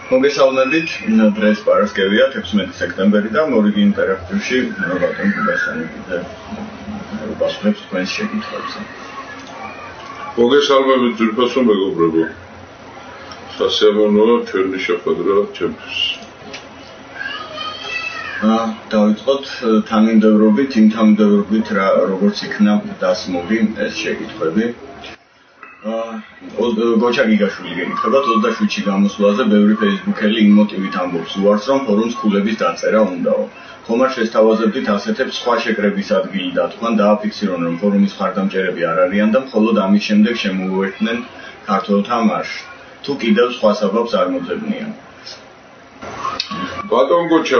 მოგესალმებით, დღეს პარასკევია, 16 სექტემბერი და მორიგი ინტერაქტივში ბატონ გუბასანი კიდევ პასუხებს თქვენს შეკითხვებზე. მოგესალმებით ძვირფასო მეგობრებო. სასიამოვნოა ჩვენი შეხვედრა ჩემთვის. დავიწყოთ თანმიმდევრობით, იმ თანმიმდევრობით როგორც იქნა დასმული ეს შეკითხვები. გოჩა გიგაშვილი გეკითხებათ 27-ში გამოსვლაზე ბევრი ფეისბუქელი იმ მოტივით ამბობს უარს, რომ ფორუმს ქულების დაწერა უნდაო. ხომ არ შესთავაზებდით ასეთებს სხვა შეკრების ადგილი და თქვენ დააფიქსირონ, რომ ფორუმის მხარდამჭერები არ არიან და მხოლოდ ამის შემდეგ შემოუერთდნენ ქართველთა მარშს. თუ კიდევ სხვა საბაბს არ მოძებნიან. ბატონ გოჩა,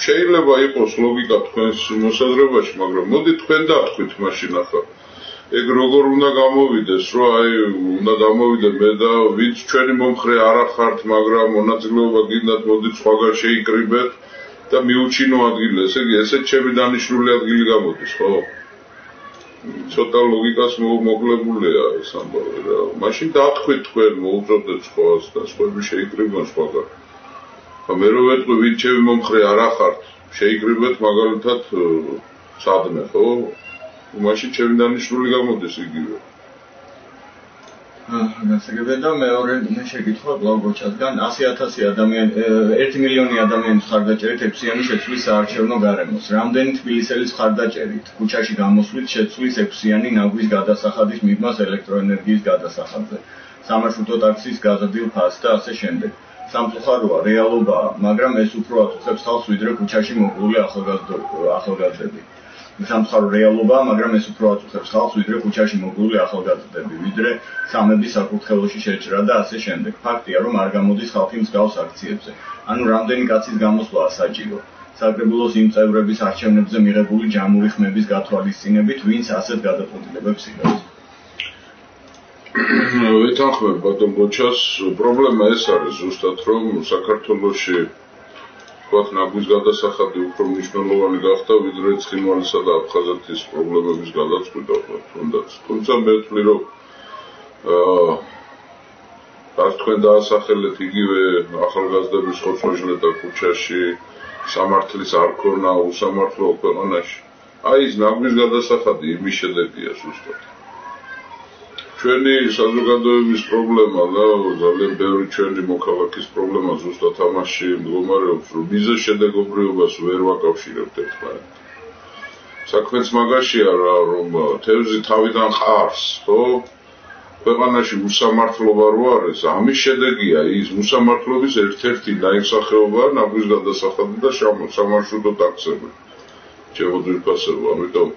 შეიძლება იყოს ლოგიკა თქვენს მოსაზრებაში, მაგრამ მოდი თქვენ დათქვით მაშინ ახლა. ეგ როგორ უნდა გამოვიდეს, რომ უნდა გამოვიდე მე და ვინც ჩვენი მომხრე არ ახართ, მაგრამ მონაწილეობა გინდათ, მოდით სხვაგან შეიკრიბეთ და მიუჩინო ადგილი. ესე იგი, ესეც ჩემი დანიშნული ადგილი გამოდის, ხო? ცოტა ლოგიკას მოკლებულია ეს ამბავი რა. მაშინ დათქვით თქვენ, მოუწოდეთ სხვას და სხვები შეიკრიბონ სხვაგან. მე რო ვეტყვი, ვინც ჩემი მომხრე არ ახართ, შეიკრიბეთ მაგალითად სადმე, ხო? მაშინ ჩემი დანიშნული გამოდის იგივე. გასაგებია და მეორე შეკითხვა გოგოჩასგან 100,000 ადამიანი 1 მილიონი ადამიანის მხარდაჭერით 6-იანი შეცვლის საარჩევნო გარემოს. რამდენი თბილისელის მხარდაჭერით ქუჩაში გამოსვლით შეცვლის 6-იანი ნაგვის გადასახადის მიღმას ელექტროენერგიის გადასახადზე. სამარშრუტო ტაქსის გაზრდილ ფასს და ასე შემდეგ. სამწუხაროა, რეალობაა, მაგრამ ეს უფრო აწუხებს ხალხს ვიდრე ქუჩაში მოკლული ახალგაზრდები. სამწუხარო რეალობაა, მაგრამ ეს უფრო აწუხებს ხალხს ვიდრე ქუჩაში მოკლული ახალგაზრდები, ვიდრე სამების საკურთხეველში შეჭრა და ასე შემდეგ. ფაქტია, რომ არ გამოდის ხალხი მსგავს აქციებზე. ანუ რამდენი კაცის გამოსვლაა საჭირო. საკრებულოს იმ წევრების არჩევნებზე მიღებული ჯამური ხმების გათვალისწინებით, ვინც ასეთ გადაწყვეტილებებს იღებს. ვეთანხმებ ბატონ გოჩას, პრობლემა ეს არის ზუსტად, რომ საქართველოში ნაგვის გადასახადი უფრო მნიშვნელოვანი გახდა, ვიდრე ცხინვალისა და აფხაზეთის პრობლემების გადაწყვეტა, თუნდაც. თუმცა მე ვთვლი, რომ რაც თქვენ დაასახელეთ იგივე ახალგაზრდების ხოცვა-ჟლეტა ქუჩაში, სამართლის არ ქონა, უსამართლო ქვეყანაში. აი ეს ნაგვის გადასახადი იმის შედეგია ზუსტად. ჩვენი საზოგადოების პრობლემა და ძალიან ბევრი ჩვენი მოქალაქის პრობლემა ზუსტად ამაში მდგომარეობს, რომ მიზეზშედეგობრიობას ვერ ვაკავშირებთ ერთმანეთთან. საქმეც მაგაშია რა, რომ თევზი თავიდან ყარს, ხო? ქვეყანაში უსამართლობა რო არის, ამის შედეგია ის უსამართლობის ერთ-ერთი დაიმსახეობაა ნაგვის გადასახადი და სამარშრუტო ტაქსები. ჩემო ძვირფასებო, ამიტომ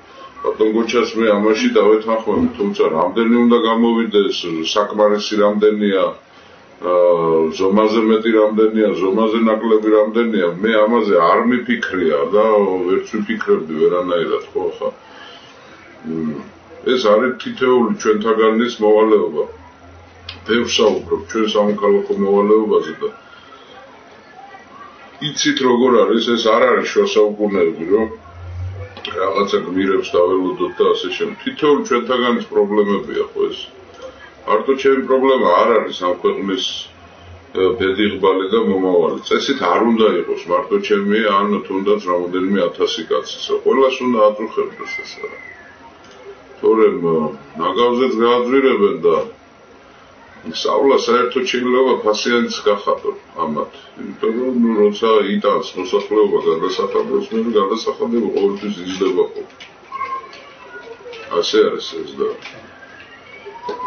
ბატონ გოჩას მე ამაში დავეთანხმები, თუმცა რამდენი უნდა გამოვიდეს, საკმარისი რამდენია, ზომაზე მეტი რამდენია, ზომაზე ნაკლები რამდენია, მე ამაზე არ მიფიქრია და ვერც ვიფიქრებდი ვერანაირად, ხო ხა. ეს არის თითოეული ჩვენთაგანის მოვალეობა. ბევრს საუბრობ ჩვენ სამოქალაქო მოვალეობაზე და იცით როგორ არის, ეს არ არის შუა საუკუნეები, რომ რაღაცა გმირებს დაველოდოთ და ასე შემდეგ. თითოეული ჩვენთაგანის პრობლემებია ხო ეს. მარტო ჩემი პრობლემა არ არის ამ ქვეყნის ბედიღბალი და მომავალი. წესით არ უნდა იყოს მარტო ჩემი, ან თუნდაც რამოდენიმე 1000 კაცის. ყველას უნდა აწუხებდეს ეს რა. თორემ ნაგავზეც გააძვირებენ და სწავლა საერთოდ შეიძლება ფასიანიც გახადო ამათ. იმიტომ რომ როცა იტანს მოსახლეობა გადასახადებს, მე გადასახადები ყოველთვის იზრდება ხო. ასე არის ეს და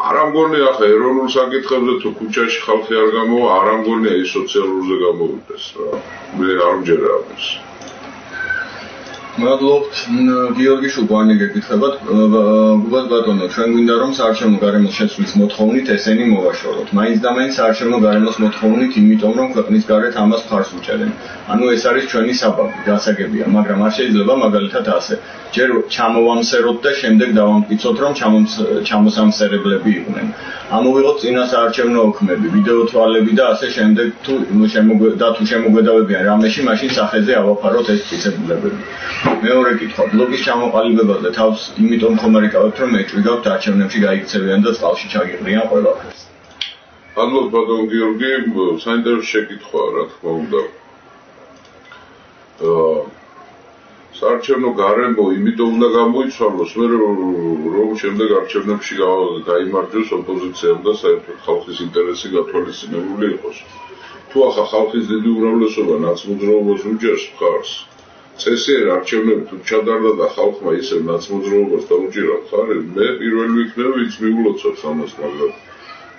არ ამგონია ახლა ეროვნულ საკითხებზე თუ ქუჩაში ხალხი არ გამოვა, არ ამგონია ის სოციალურზე გამოვიდეს რა. მე არ მჯერა ამის. მადლობთ გიორგი შუბანი გეკითხებათ გუბას ბატონო ჩვენ გვინდა რომ საარჩევნო გარემოს შეცვლის მოთხოვნით ესენი მოვაშოროთ მაინც და მაინც საარჩევნო გარემოს მოთხოვნით იმიტომ რომ ქვეყნის გარეთ ამას მხარს უჭერენ ანუ ეს არის ჩვენი საბაბი გასაგებია მაგრამ არ შეიძლება მაგალითად ასე ჯერ ჩამოვამსეროთ და შემდეგ დავამტკიცოთ რომ ჩამოსამსერებლები იყვნენ ამოვიღოთ წინა საარჩევნო ოქმები ვიდეო თვალები და ასე შემდეგ თუ შემოგვედავებიან რამეში მაშინ სახეზე ავაფაროთ ეს წესებულებები მეორე კითხვა ბლოგის ჩამოყალიბებაზე თავს იმიტომ ხომ არ იკავებთ რომ ეჭვი გაქვთ არჩევნებში გაიქცევიან და წყალში ჩაგიყრიან ყველაფერს Adlos Badon Georgi, საინტერესო შეკითხვაა, რა თქმა უნდა. საარჩევნო გარემო იმიტომ უნდა გამოიცვალოს, რომ შემდეგ არჩევნებში გაიმარჯვოს ოპოზიციამ და საერთოდ ხალხის ინტერესი გათვალისწინებული იყოს. თუ ახლა ხალხის დიდი უმრავლესობა ნაცმოძრაობას უჭერს მხარს, წესიერ არჩევნები თუ ჩადარდა და ხალხმა ისევ ნაცმოძრაობას დაუჭირა მხარი, მე პირველი ვიქნები, ვინც მიულოცავს ამას, მაგრამ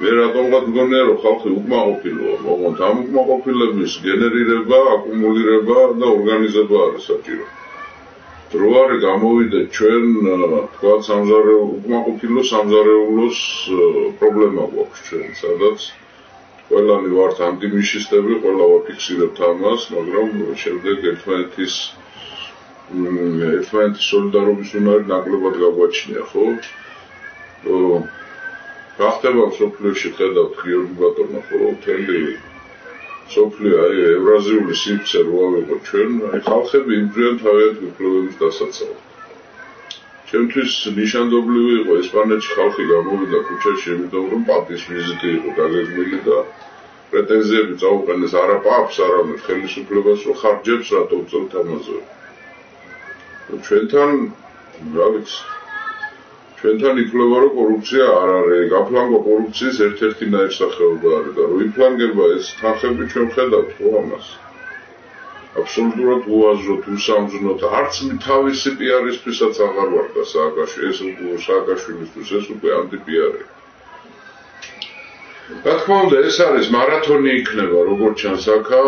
მე რატომღაც მგონია, რომ ხალხი უკმაყოფილოა, მოკლედ ამ უკმაყოფილების გენერირება, აკუმულირება და ორგანიზება არის საჭირო. რო არის გამოვიდეთ ჩვენ, თქვა უკმაყოფილო სამზარეულოს პრობლემა გვაქვს ჩვენ, სადაც ყველანი ვართ ანტიმიშისტები, ყველა ვაფიქსირებთ ამას, მაგრამ შემდეგ ერთმანეთის სოლიდარობის უნარი ნაკლებად გაგვაჩნია, ხო? რა ხდება სოფლიოში ხედავთ გიორგი ბატონო, ხო, მთელი სოფლიო ევრაზიული სივრცე რო ავიღოთ ჩვენ, ხალხები იმძვიან თავიანთ უფლებების დასაცავად. ჩემთვის ნიშანდობლივი იყო ესპანეთში ხალხი გამოვიდა ქუჩაში, იმიტომ რომ პარტიის ვიზიტი იყო დაგეგმილი და პრეტენზიები წაუყენეს არა პაპს, არამედ ხელისუფლებას, რომ ხარჯებს რატო უწევთ ამაზე. ჩვენთან ითვლება, რომ კორუფცია არ არის, გაფლანგვა კორუფციის ერთ-ერთი ნაირსახეობა არის და რო იფლანგება ეს თანხები ჩვენ ხედავთ ხო ამას. აბსოლუტურად უაზროდ, უსამძნოდ, არც თავისი პიარისთვისაც აღარ ვარ და სააკაშვილისთვის ეს უკვე ანტიპიარი. რა თქმა უნდა, ეს არის მარათონი იქნება, როგორც ჩანს აქა.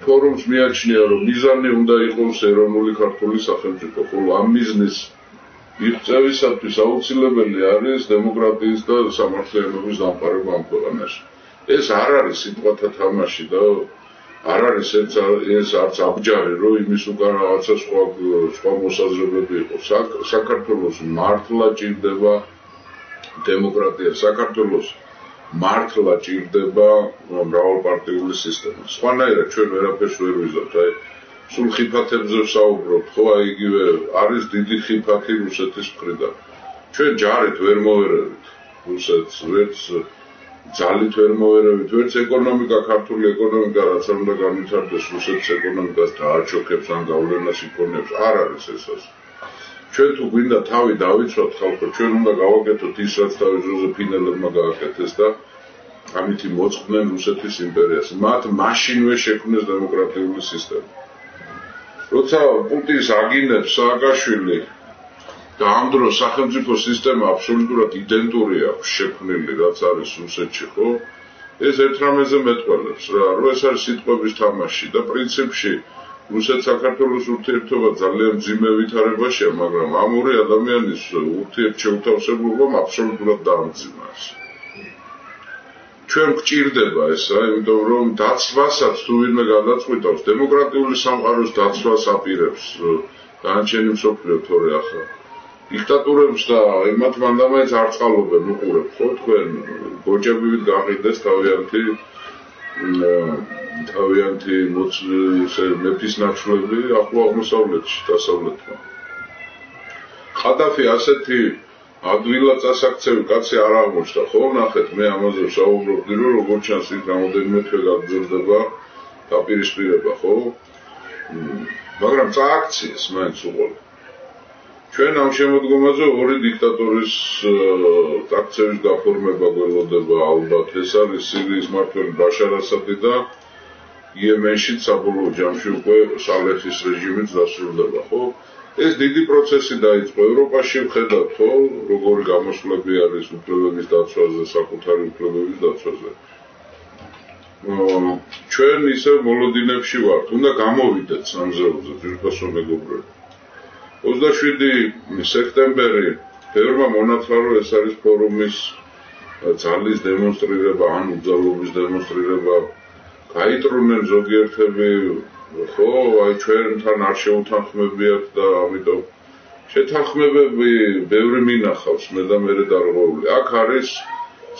ფორუმს მიაჩნია, რომ მიზანი უნდა იყოს ეროვნული ქართული სახელმწიფო, ხოლო ამ მიზნის მიღწევისათვის აუცილებელი არის დემოკრატიის და სამართლიანობის დამყარება ამ ქვეყანაში. ეს არ არის სიტყვათა თამაში და არ არის ეს არც აბჯარი, რომ იმის უკან რაღაცა სხვა მოსაზრებები იყოს. საქართველოს მართლა ჭირდება დემოკრატია, საქართველოს მართლა ჭირდება მრავალპარტიული სისტემა. სხვანაირად ჩვენ ვერაფერს ვერ ვიზავთ. სულ ხიფათებზე ვსაუბრობთ, ხო, იგივე არის დიდი ხიფათი რუსეთის მხრიდან. ჩვენ ჯარით ვერ მოვერევით რუსეთს, ვერც ძალით ვერ მოვერევით, ვერც ეკონომიკა, ქართული ეკონომიკა რაც არ უნდა განვითარდეს რუსეთის ეკონომიკას დააჩოქებს ან გავლენას იქონებს, არ არის ესას. ჩვენ თუ გვინდა თავი დავიცვათ ხალხო, ჩვენ უნდა გავაკეთოთ ის, რაც თავის დროზე ფინელებმა გააკეთეს და ამითი მოწყდნენ რუსეთის იმპერიას. მათ მაშინვე შექმნეს დემოკრატიული სისტემა. როცა პუტინს აგინებს სააკაშვილი და ამ დროს სახელმწიფო სისტემა აბსოლუტურად იდენტური აქვს შექმნილი, რაც არის რუსეთში, ხო? ეს ერთ რამეზე მეტყველებს რა, რომ ეს არის სიტყვების თამაში და პრინციპში რუსეთ-საქართველოს ურთიერთობა ძალიან მძიმე ვითარებაშია, მაგრამ ამ ორი ადამიანის ურთიერთშეუთავსებლობამ აბსოლუტურად დაამძიმას. ჩვენ გვჭირდება ესა, იმიტომ რომ დაცვასაც თუ ვინმე გადაწყვიტავს, დემოკრატიული სამყაროს დაცვას აპირებს განაჩენი მსოფლიო თორე ახლა. დიქტატურებს და მათ მანდამაინც არ წყალობენ უყურებთ, ხო თქვენ გოჭებივით გაყიდეს თავიანთი მეფის ნაცვლები ახლო აღმოსავლეთში, დასავლეთთან. ხადაფი ასეთი ადვილად წასაქცევი კაცი არ აღმოჩნდა, ხო ნახეთ, მე ამაზე ვსაუბრობდი, რომ როგორც ჩანს იქ რამოდენიმე თვე გაგრძელდება დაპირისპირება, ხო? მაგრამ წააქციეს მაინც უყოლ. ჩვენ ამ შემოდგომაზე ორი დიქტატორის წაქცევის გაფორმება გველოდება ალბათ. ეს არის სირიის მმართველი ბაშარ ასადი და იემენში საბოლოო ჯამში უკვე სალეხის რეჟიმიც დასრულდება, ხო? ეს დიდი პროცესი დაიწყო ევროპაში, ვხედავთ, ხო, როგორი გამოსვლები არის უფლებების დაცვაზე, საკუთარი უფლებების დაცვაზე. ჩვენ ისე მოლოდინებში ვართ, უნდა გამოვიდეთ სამზეულზე, ძვირფასო მეგობრები. 27 სექტემბერი ბევრმა მონათლა, რომ ეს არის ფორუმის ძალის დემონსტრირება, ან უძალობის დემონსტრირება. გაიტრუნენ ზოგიერთები, ხო, აი ჩვენთან არ შეუთანხმებიათ და ამიტომ შეთანხმებები ბევრი მინახავს, მე და მერე დარღვეული. აქ არის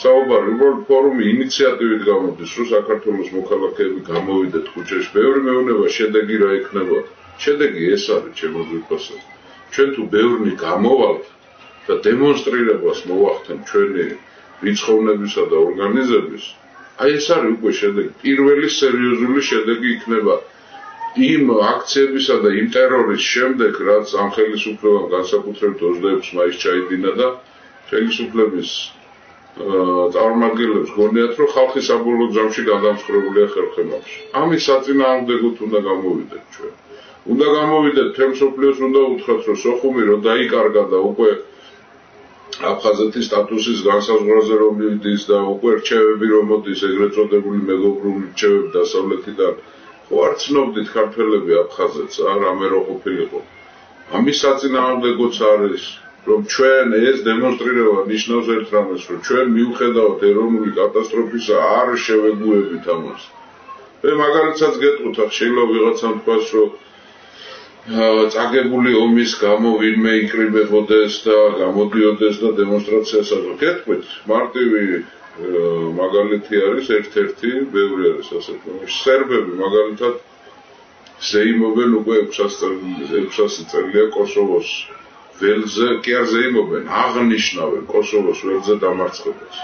საუბარი, უბრალოდ ფორუმი ინიციატივით გამოდის, რომ საქართველოს მოქალაქეები გამოვიდეთ ქუჩაში. ბევრი მეუბნება შედეგი რა იქნება. შედეგი ეს არის, ჩემო ძვირფასო. ჩვენ თუ ბევრნი გამოვალთ და დემონსტრირებას მოვახდენთ ჩვენი რიცხოვნებისა და ორგანიზების, აი ეს არის უკვე შედეგი. პირველი სერიოზული შედეგი იქნება იმ აქციებისა და იმ ტერორის შემდეგ, რაც ამ ხელისუფლებამ განსაკუთრებით 26 მაისს ჩაიდინა და ხელისუფლების წარმომადგენლებს გონიათ, რომ ხალხი საბოლოო ჯამში გადამსხვრეულია ხერხემალში. ამის საწინააღმდეგოდ უნდა გამოვიდეთ ჩვენ. უნდა გამოვიდეთ თემ სოფლიოს, უნდა უთხრათ, რომ სოხუმი რო დაიკარგა და უკვე აფხაზეთის სტატუსის განსაზღვრაზე რომ მიდის და უკვე რჩევები რომ მოდის ეგრეთ წოდებული მეგობრული რჩევები დასავლეთიდან, ხო არ ცნობდით ქართველები აფხაზეთს, რამე რო ყოფილიყო. ამის საწინააღმდეგოც არის, რომ ჩვენ ეს დემონსტრირება ნიშნავს ერთ რამეს, რომ ჩვენ მიუხედავად ეროვნული კატასტროფისა არ შევეგუებით ამას. მე მაგალითსაც გეტყვით, შეიძლება ვიღაცამ თქვას, რომ წაგებული ომის გამო ვინმე იკრიბებოდეს და გამოდიოდეს და დემონსტრაციას აკეთებთ. მარტივი მაგალითი არის ერთ-ერთი, ბევრი არის ასეთი. სერბები მაგალითად ზეიმობენ უკვე 600 წელია კოსოვოს ველზე, კი არ ზეიმობენ, აღნიშნავენ კოსოვოს ველზე დამარცხებას.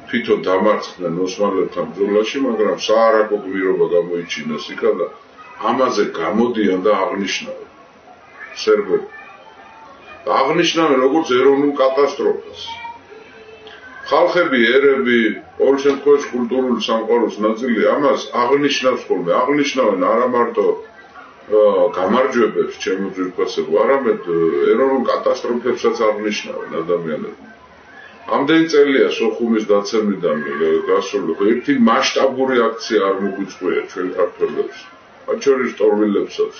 თვითონ დამარცხდნენ ოსმალეთთან ბრძოლაში, მაგრამ საარაკო გმირობა გამოიჩინეს იქა და ამაზე გამოდიან და აღნიშნავენ სერბები. აღნიშნავენ როგორც ეროვნულ კატასტროფას. ხალხები, ერები, ყოველ შემთხვევაში კულტურული სამყაროს ნაწილი ამას აღნიშნავს ხოლმე. აღნიშნავენ არა მარტო გამარჯვებებს ჩემო ძვირფასებო, არამედ ეროვნულ კატასტროფებსაც აღნიშნავენ ადამიანები. ამდენი წელია სოხუმის დაცემიდან გასული, ერთი მასშტაბური აქცია არ მოგვიწყვია ჩვენ ქართველებს. მათ შორის ტორვილებსაც.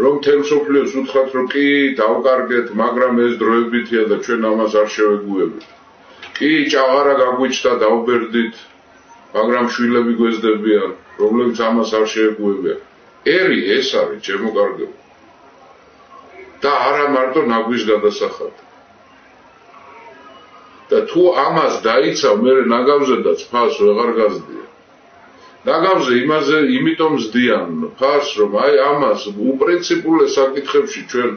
რომ თემ სოფლიოს უთხრათ, რომ კი დავკარგეთ, მაგრამ ეს დროებითია და ჩვენ ამას არ შევეგუებით. კი ჭაღარა გაგვიჩნდა დავბერდით, მაგრამ შვილები გვეზდებიან, რომლებიც ამას არ შეეგუებიან. ერი ეს არის ჩემო კარგებო. და არა მარტო ნაგვის გადასახად. და თუ ამას დაიცავ, მე ნაგავზედაც ფას ვეღარ გაზდია. ნაგავზე იმაზე იმიტომ ზდიან ფას, რომ აი ამას უპრინციპულე საკითხებში ჩვენ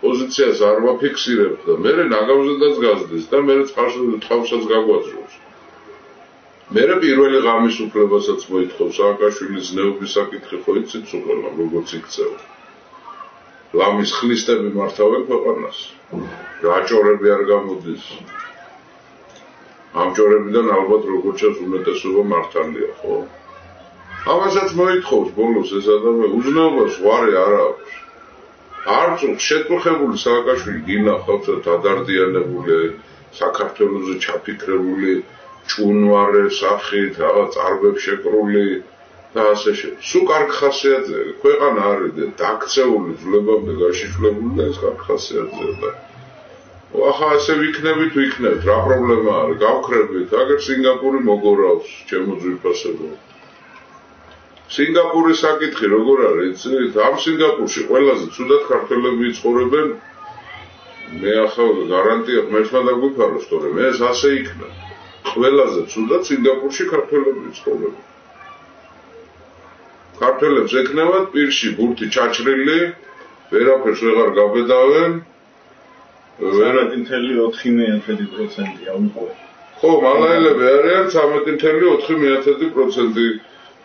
პოზიციას არ ვაფიქსირებთ და მე ნაგავზედაც გაზდეს და მე წყალსაც გაგვაძროს. მე პირველი ღამის უფლებასაც მოითხოვ სააკაშვილის ზნეობის საკითხი ხო იცით უყურებთ როგორც იქცევა. ლამის ხლისტები მართავენ ქვეყანას. რაჭორები არ გამოდის. ამ ჭორებიდან ალბათ როგორც ჩანს უმეტესობა მართალია, ხო? ამასაც მოითხოვს ბოლოს ეს ადამიანი უზნეობას ვარი არ აქვს. არ წუხ შეკრუხებული სააკაშვილი გინახავს და დადარდიანებული საქართველოზე ჩაფიქრებული ჭუნვარე სახით, რაღაც წარბებს შეკრული და ასე შემდეგ. სულ კარგ ხასიათზე ქვეყანა არის და დაქცეული ძვლებამდე გაშიშვლებული და ეს კარგ ხასიათზე და ახლა ასე ვიქნებით, რა პრობლემა არის? გავქრებით, აგერ სინგაპური მოგორავს, ჩემო ძვირფასებო. სინგაპურის საკითხი როგორ არის? ამ სინგაპურში ყველაზე ცუდად ქართველები ცხოვრობენ. მე ახლა გარანტია ღმერთმა დაგვიფაროს, თორემ ეს ასე იქნება. ყველაზე ცუდად სინგაპურში ქართველები ცხოვრობენ. ქართველებს ეკნევათ პირში ბურთი ჩაჭრილი, ვერაფერს ვეღარ გაბედავენ. 13.4%-ია უკვე. ხო, მალაელები არიან 13.4%.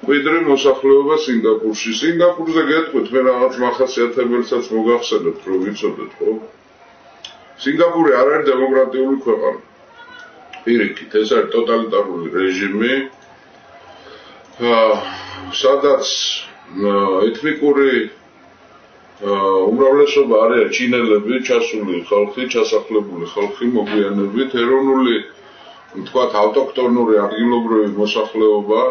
ყვიდრი მოსახლეობა სინგაპურში. სინგაპურზე გეტყვით, მე რაღაც მახასიათებელსაც მოგახსენებთ, რომ ვიცოდეთ, ხო? სინგაპური არ არის დემოკრატიული ქვეყანა. პირიქით, ეს არის ტოტალიტარული რეჟიმი. სადაც ეთნიკური უმრავლესობა არის ჩინელები, ჩასული ხალხი, ჩასახლებული ხალხი, მოგვიანებით ეროვნული თქვათ ავტოქტონური ადგილობრივი მოსახლეობა,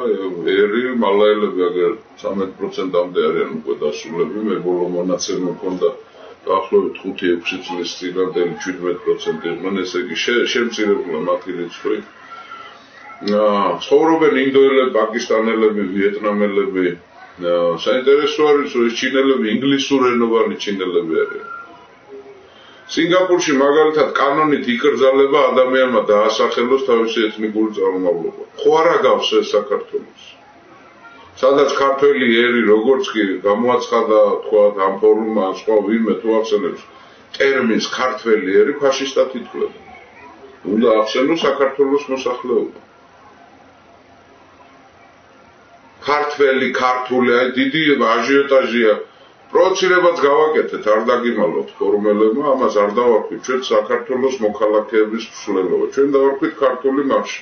ერი, მალაელები აგერ 13%-მდე არიან უკვე დასულები, მე ბოლო მონაცემი მქონდა დაახლოებით 5-6 წლის წინანდელი 17% იყვნენ, ესე იგი შემცირებულა მათი რიცხვი. ცხოვრობენ ინდოელები, პაკისტანელები, ვიეტნამელები. საინტერესო არის, რომ ეს ჩინელები ინგლისურენოვანი ჩინელები არიან. სინგაპურში მაგალითად კანონით იკრძალება ადამიანმა დაასახელოს თავისი ეთნიკური წარმომავლობა. ხო არ აგავს ეს საქართველოს. სადაც ქართველი ერი როგორც კი გამოაცხადა თქვათ ამ ფორუმმა სხვა ვინმე თუ ახსენებს ტერმინს ქართველი ერი ფაშისტად ითვლება. უნდა ახსენოს საქართველოს მოსახლეობა. ქართული, აი დიდი აჟიოტაჟია. პროცირებაც გავაკეთეთ, არ დაგიმალოთ ფორუმელებმა, ამას არ დავარქვით ჩვენ საქართველოს მოქალაქეების მსვლელობა. ჩვენ დავარქვით ქართული მარში.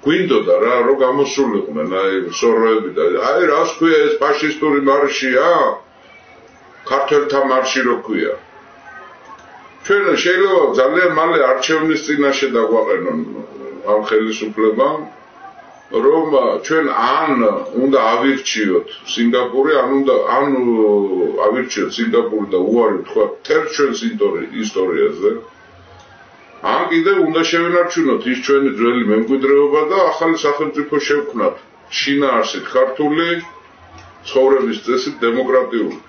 გვინდოდა რა, რომ გამოსულიყვნენ აი სოროები და აი რას ქვია ეს ფაშისტური მარშია? ქართველთა მარში რო ქვია. ჩვენ შეიძლება ძალიან მალე არჩევნის წინაშე დაგვაყენონ ამ ხელისუფლებამ, რომ ჩვენ ან უნდა ავირჩიოთ სინგაპური, ან ავირჩიოთ სინგაპური და უარი ვთქვათ თერთ ჩვენს ისტორიაზე. ან კიდევ უნდა შევინარჩუნოთ ის ჩვენი ძველი მემკვიდრეობა და ახალი სახელმწიფო შევქმნათ შინაარსით ქართული ცხოვრების წესით დემოკრატიული.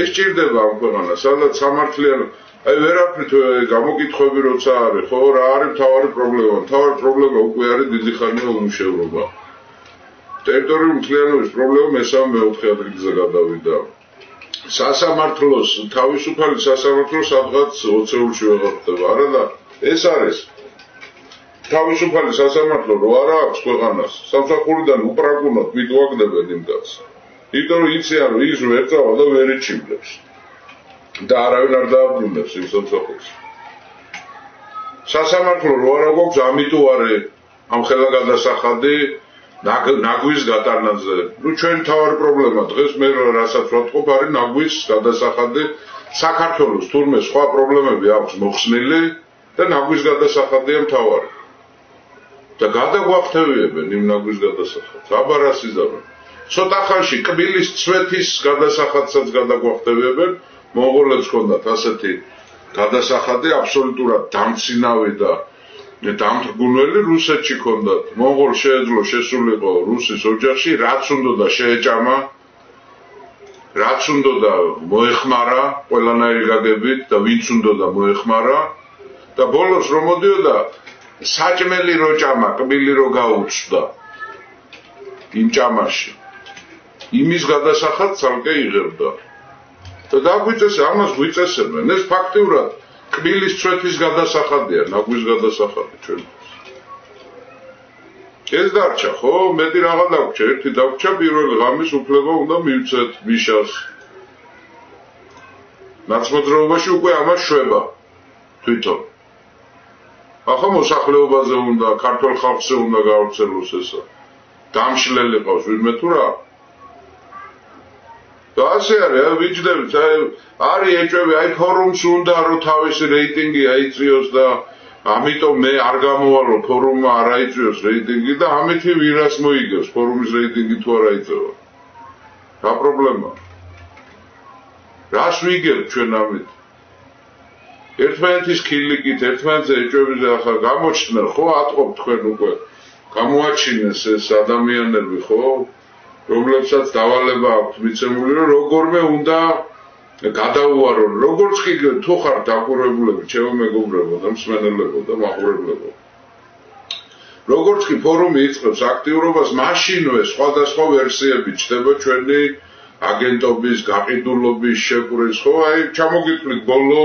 ეს ჭირდება ამ ქვეყანას, სადაც სამართლიანი აი ვერაფრით გამოკითხვები როცა არის, ხო რა არის მთავარი პრობლემა? მთავარი პრობლემა უკვე არის დიდი ხანია უმუშევრობა. ტერიტორიული მთლიანობის პრობლემა მესამე-მეოთხე ადგილზე გადავიდა. სასამართლოს თავისუფალი სასამართლო სადღაც 20-ში ვეღარ ხდება, არა და ეს არის თავისუფალი სასამართლო რო არა აქვს ქვეყანას, სამსახურიდან უპრაგუნოთ მით უაგდებენ იმ კაცს. იმიტომ რომ იციან რომ ის ვერ წავა და ვერ იჩიმლებს. და არავინ არ დააბრუნებს იმ სამსახურს. სასამართლო რო არა გვაქვს, ამიტომ არის ამ ხელაგადასახადი ნაგვის გატანაზე. ნუ ჩვენი თავარი პრობლემა დღეს მე რასაც ვთქვი, არის ნაგვის გადასახადი. საქართველოს თურმე სხვა პრობლემები აქვს მოხსნილი და ნაგვის გადასახადია მთავარი. და გადაგვახტევიებენ იმ ნაგვის გადასახადს. აბა რას იზამენ. ცოტა ხანში კბილის ცვეთის გადასახადსაც გადაგვახტევიებენ. მონღოლებს ჰქონდათ ასეთი გადასახადი აბსოლუტურად დამცინავი და დამთრგუნველი რუსეთში ჰქონდათ. მონღოლს შეეძლო შესულიყო რუსის ოჯახში, რაც უნდა შეეჭამა, რაც უნდა მოეხმარა ყველანაირი გაგებით და ვინც უნდა მოეხმარა და ბოლოს რომ მოდიოდა საჭმელი რო ჭამა, კბილი რო გაუწვდა იმ ჭამაში. იმის გადასახადს ცალკე იღებდა. და დაგვიწესე, ამას გვიწესებენ. ეს ფაქტიურად კბილის ცვეთის გადასახადია, ნაგვის გადასახადი ჩვენთვის. ეს დარჩა, ხო? მეტი რაღა დაგვრჩა, ერთი დაგვრჩა პირველი ღამის უფლება უნდა მივცეთ მიშას. ნაცმოძრაობაში უკვე ამას შვება თვითონ. ახლა მოსახლეობაზე უნდა, ქართულ ხალხზე უნდა გავრცელოს ესა. დამშლელი ყავს ვინმე თუ რა? და ასე არის, ვიჯდებით, არის ეჭვები, აი ფორუმს უნდა რომ თავისი რეიტინგი აიწიოს და ამიტომ მე არ გამოვალო ფორუმმა არ აიწიოს რეიტინგი და ამითი ვირას მოიგებს ფორუმის რეიტინგი თუ არ აიწევა. რა პრობლემაა? რას ვიგებთ ჩვენ ამით? ერთმანეთის ქილიკით, ერთმანეთზე ეჭვებზე ახლა გამოჩნდნენ, ხო, ატყობთ თქვენ უკვე. გამოაჩინეს ეს ადამიანები, ხო? რომლებსაც დავალება აქვს მიცემული, რომ როგორმე უნდა გადაუარონ, როგორც კი თუ ხარ დაკვირვებულები, ჩემო მეგობრებო და მსმენელებო და მაყურებლებო. როგორც კი ფორუმი იწყებს აქტიურობას, მაშინვე სხვადასხვა ვერსიები ჩდება ჩვენი აგენტობის, გაყიდულობის, შეკვრის, ხო, აი ჩამოგიტყვით ბოლო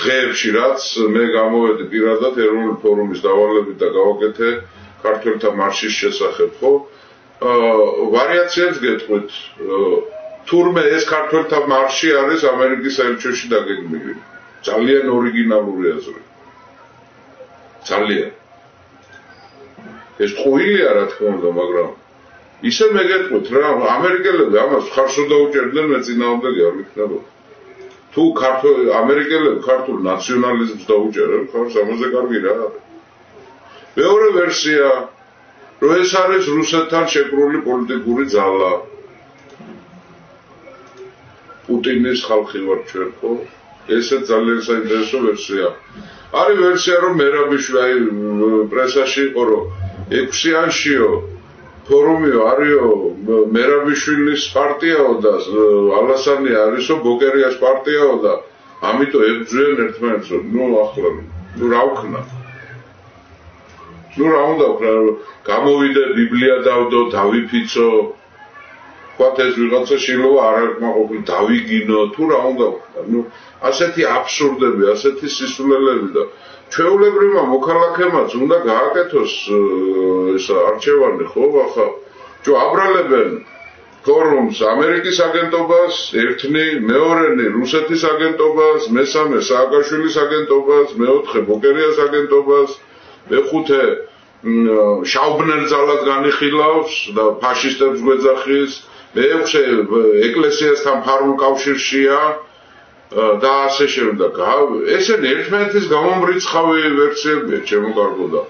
დღეებში, რაც მე გამოვედი პირადად ეროვნული ფორუმის დავალებით და გავაკეთე ქართველთა მარშის შესახებ, ხო? ვარიაციებს გეტყვით, თურმე ეს ქართველთა მარში არის ამერიკის საელჩოში დაგეგმილი. ძალიან ორიგინალური აზრი. ძალიან. ეს ტყუილია რა თქმა უნდა, მაგრამ ისე მე გეტყვით რა, ამერიკელები ამას ხარს დაუჭერდნენ, მე წინააღმდეგი არ ვიქნებოდი. თუ ამერიკელები ქართულ ნაციონალიზმს დაუჭერენ, ხარს ამაზე კარგი რა არის. მეორე ვერსია რომ ეს არის რუსეთთან შეკრული პოლიტიკური ძალა. პუტინის ხალხი ვარ ჩვენ, ხო? ესეც ძალიან საინტერესო ვერსია. არის ვერსია რომ მერაბიშვილი აი პრესაში იყო რომ 6-იანშიო ფორუმიო არისო მერაბიშვილის პარტიაო და ალასანი არისო ბოკერიას პარტიაო და ამიტომ ებრძვიან ერთმანეთს. ნუ ახლა ნუ რა ვქნა? ნუ რა უნდა ვქნა? გამოვიდე ბიბლია დავდო, დავიფიცო. ვთქვათ ეს ვიღაცა შეიძლება არ აკმაყოფილო, დავიგინო, თუ რა უნდა ვქნა? ნუ ასეთი აბსურდები, ასეთი სისულელები და ჩვეულებრივმა მოქალაქემაც უნდა გააკეთოს ეს არჩევანი, ხო, ახლა აბრალებენ ფორუმს ამერიკის აგენტობას, ერთნი, მეორენი რუსეთის აგენტობას, მესამე სააკაშვილის აგენტობას, მეოთხე ბოკერიას აგენტობას, მეხუთე შაუბნერ ძალად განიხილავს და ფაშისტებს გვეძახის, მეექვსე ეკლესიასთან ფარულ კავშირშია და ასე შემდეგ. ესენი ერთმანეთის გამომრიცხავი ვერსიებია, ჩემო კარგო და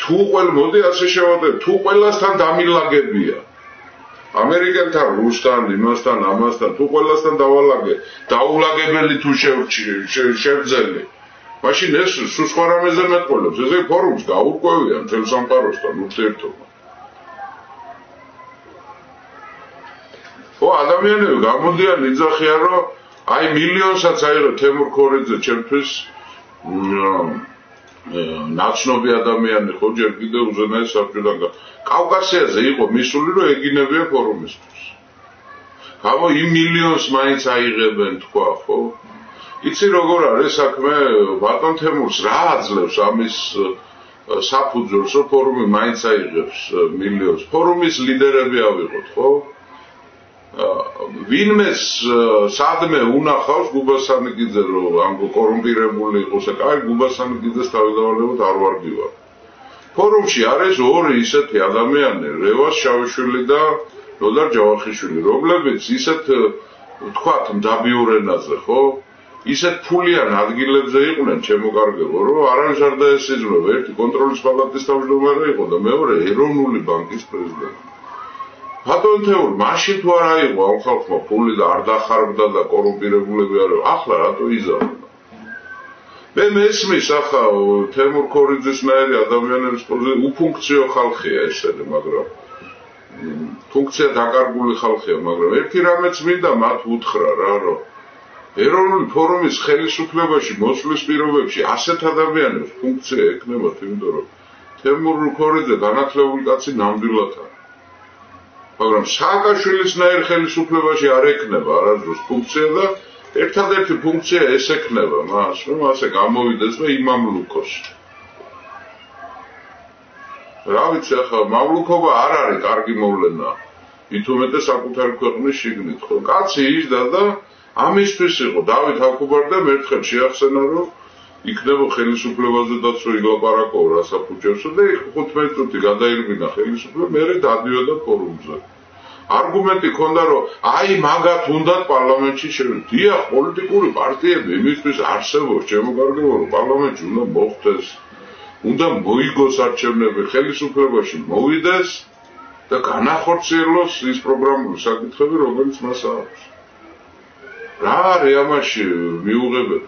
თუ მოდი ასე შევადეთ, თუ ყველასთან დამილაგებია. ამერიკელთან, რუსთან, იმასთან, ამასთან, თუ ყველასთან დავალაგე, დაულაგებელი თუ შევძელი. მაშინ ეს სულ სხვა რამეზე მეტყოლებს. ესე ფორუმს გაურკვევიან მთელ სამყაროსთან ურთიერთობა. ადამიანები გამოდიან იძახიან, რომ აი მილიონსაც აიღო თემურ ქორიძე ჩემთვის ნაცნობი ადამიანი ხო ჯერ კიდევ უზენაეს საბჭოდან კავკასიაზე იყო მისული რომ ეგინებია ფორუმისთვის. გამო იმ მილიონს მაინც აიღებენ თქვა ხო? იცი როგორ არის საქმე ბატონ თემურს რა აძლევს ამის საფუძველს რომ ფორუმი მაინც აიღებს მილიონს. ფორუმის ლიდერები ავიღოთ ხო? ვინმეს სადმე უნახავს გუბასანიკიძე რომ ამ კორუმპირებული იყოს და კაი გუბასანიკიძეს თავდავალებოთ არ ვარგივარ. ფორუმში არის ორი ისეთი ადამიანი, რევას შავიშვილი და ნოდარ ჯავახიშვილი, რომლებიც ისეთ ვთქვათ მდაბიურ ენაზე, ხო? ისეთ ფულიან ადგილებზე იყვნენ, ჩემო კარგებო, რომ არანჟარდა ეს იძლევა, ერთი კონტროლის პალატის თავმჯდომარე იყო და მეორე ეროვნული ბანკის პრეზიდენტი. ბატონ თეორ, მაშინ თუ არ აიღო ამ ხალხმა ფული და არ დახარბდა და კორუმპირებულები არ იყო, ახლა რატო იზარდა? მე მესმის ახლა თემურ ქორიძესნაირი ადამიანების პოზიცია უფუნქციო ხალხია ესენი, მაგრამ ფუნქცია დაკარგული ხალხია, მაგრამ ერთი რამეც მინდა მათ უთხრა რა, რომ ეროვნული ფორუმის ხელისუფლებაში მოსვლის პირობებში ასეთ ადამიანებს ფუნქცია ეკნებათ, იმიტომ რომ თემურ ქორიძე განათლებული კაცი ნამდვილად არის. მაგრამ სააკაშვილისნაირ ხელისუფლებაში არ ეკნება არასდროს ფუნქცია და ერთადერთი ფუნქცია ეს ეკნება მას, რომ ასე გამოვიდეს და იმამლუქოს. რა ვიცი ახლა მამლუქობა არ არის კარგი მოვლენა. ითუმეტე საკუთარი ქვეყნის შიგნით ხო. კაცი იჯდა და ამისთვის იყო დავით აკუბარდამ ერთხელ შეახსენა რომ იქნება ხელისუფლებაზე დაცვა ილაპარაკო რასაფუჭებსო და 15 წუთი გადაირბინა ხელისუფლება, მერე დადიოდა ფორუმზე. არგუმენტი ქონდა რომ აი მაგათ უნდა პარლამენტში შევიდეთ. დიახ, პოლიტიკური პარტიები იმისთვის არსებობს, ჩემო კარგებო, რომ პარლამენტში უნდა მოხდეს, უნდა მოიგოს არჩევნები, ხელისუფლებაში მოვიდეს და განახორციელოს ის პროგრამული საკითხები, რომელიც მას აქვს. რა არის ამაში მიუღებელი?